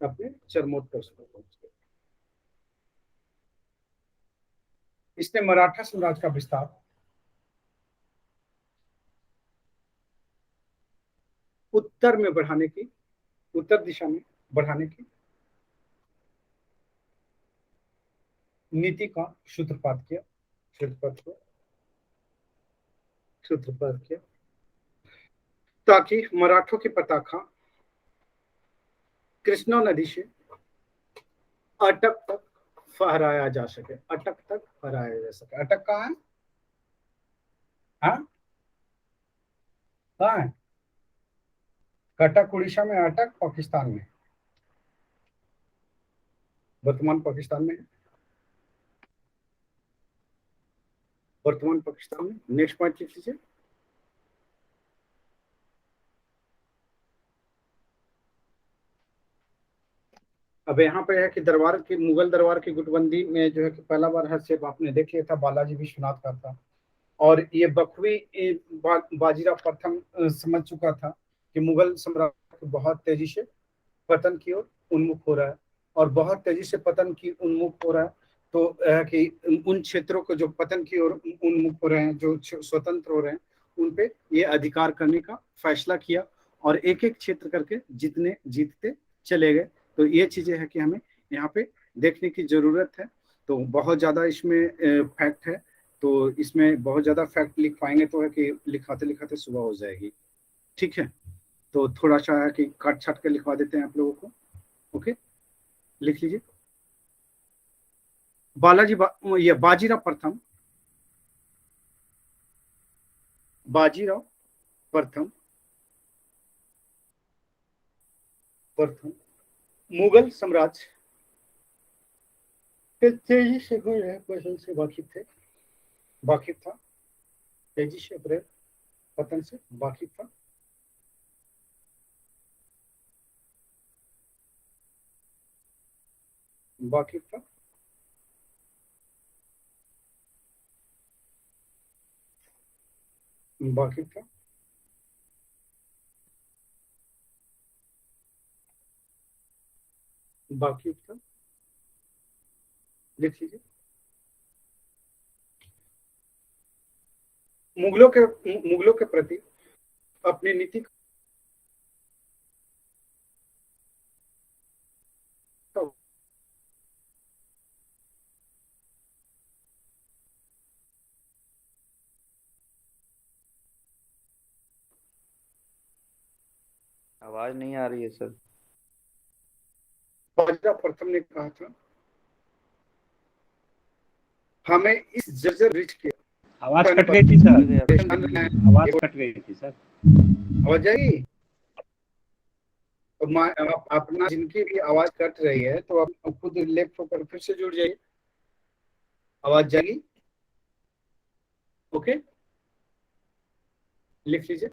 अपने चरमोत्कर्ष पर पहुंच गया। इसने मराठा साम्राज्य का विस्तार उत्तर में बढ़ाने की, उत्तर दिशा में बढ़ाने की नीति का सूत्रपात किया। सूत्रपात किया ताकि मराठों की पताका कृष्णा नदी से अटक तक फहराया जा सके। अटक तक फहराया जा सके। अटक कहाँ है? हाँ, कहाँ है? कटक उड़ीसा में, अटक पाकिस्तान में, वर्तमान पाकिस्तान में, वर्तमान पाकिस्तान में। नेक्स्ट पॉइंट लिख लीजिए। अब यहाँ पे है कि मुगल दरबार की गुटबंदी में जो है कि पहला बार हस्तक्षेप आपने देख लिया था, बालाजी विश्वनाथ का था। और ये बखवी बाजीराव प्रथम समझ चुका था कि मुगल साम्राज्य बहुत तेजी से पतन की ओर उन्मुख हो रहा है, और बहुत तेजी से पतन की उन्मुख हो रहा है। तो कि उन क्षेत्रों को जो पतन की ओर उन्मुख हो रहे हैं, जो स्वतंत्र हो रहे हैं, उन पे ये अधिकार करने का फैसला किया और एक एक क्षेत्र करके जीतते चले गए। तो ये चीजें है कि हमें यहाँ पे देखने की जरूरत है। तो बहुत ज्यादा इसमें फैक्ट है, तो इसमें बहुत ज्यादा फैक्ट लिख पाएंगे तो है कि लिखाते लिखाते सुबह हो जाएगी। ठीक है, तो थोड़ा सा है कि काट छाट के लिखवा देते हैं आप लोगों को। ओके, लिख लीजिए। ये बाजीराव प्रथम, बाजीराव प्रथम मुगल साम्राज्य तेजी से हो रहे पतन से वाकिफ था, तेजी से हो रहे पतन से वाकिफ था। वाकिफ था। वाकिफ था। वाकिफ था। लिख लीजिए। मुगलों के प्रति अपनी नीति का आवाज नहीं आ रही है सर। बाजीराव प्रथम ने कहा था, हमें इस जर्जर ब्रिज के आवाज कट गई थी सर, आवाज आवाज कट गई थी सर। जाएगी तो अपना जिनकी भी आवाज कट रही है तो आप खुद लेफ्ट होकर फिर से जुड़ जाइए, आवाज जाएगी। ओके, लिख लीजिए।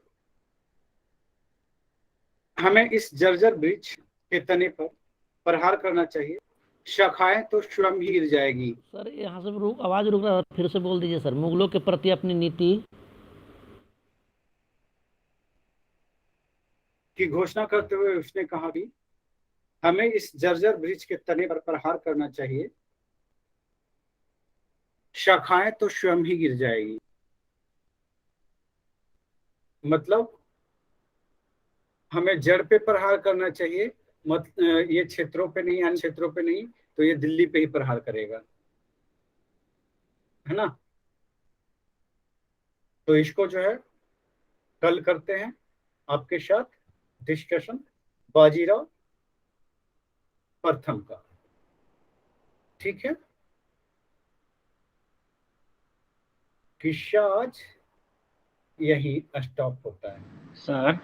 हमें इस जर्जर ब्रिज के तने पर प्रहार करना चाहिए, शाखाएं तो स्वयं ही गिर जाएगी। सर यहाँ से आवाज रुक रहा है, फिर से बोल दीजिए सर। मुगलों के प्रति अपनी नीति की घोषणा करते हुए उसने कहा कि हमें इस जर्जर ब्रिज के तने पर प्रहार करना चाहिए, शाखाएं तो स्वयं ही गिर जाएगी। मतलब हमें जड़ पे प्रहार करना चाहिए, ये क्षेत्रों पे नहीं, अन्य क्षेत्रों पे नहीं, तो ये दिल्ली पे ही प्रहार करेगा, है ना। तो इसको जो है कल करते हैं आपके साथ डिस्कशन बाजीराव प्रथम का। ठीक है, किस्सा आज यही स्टॉप होता है सर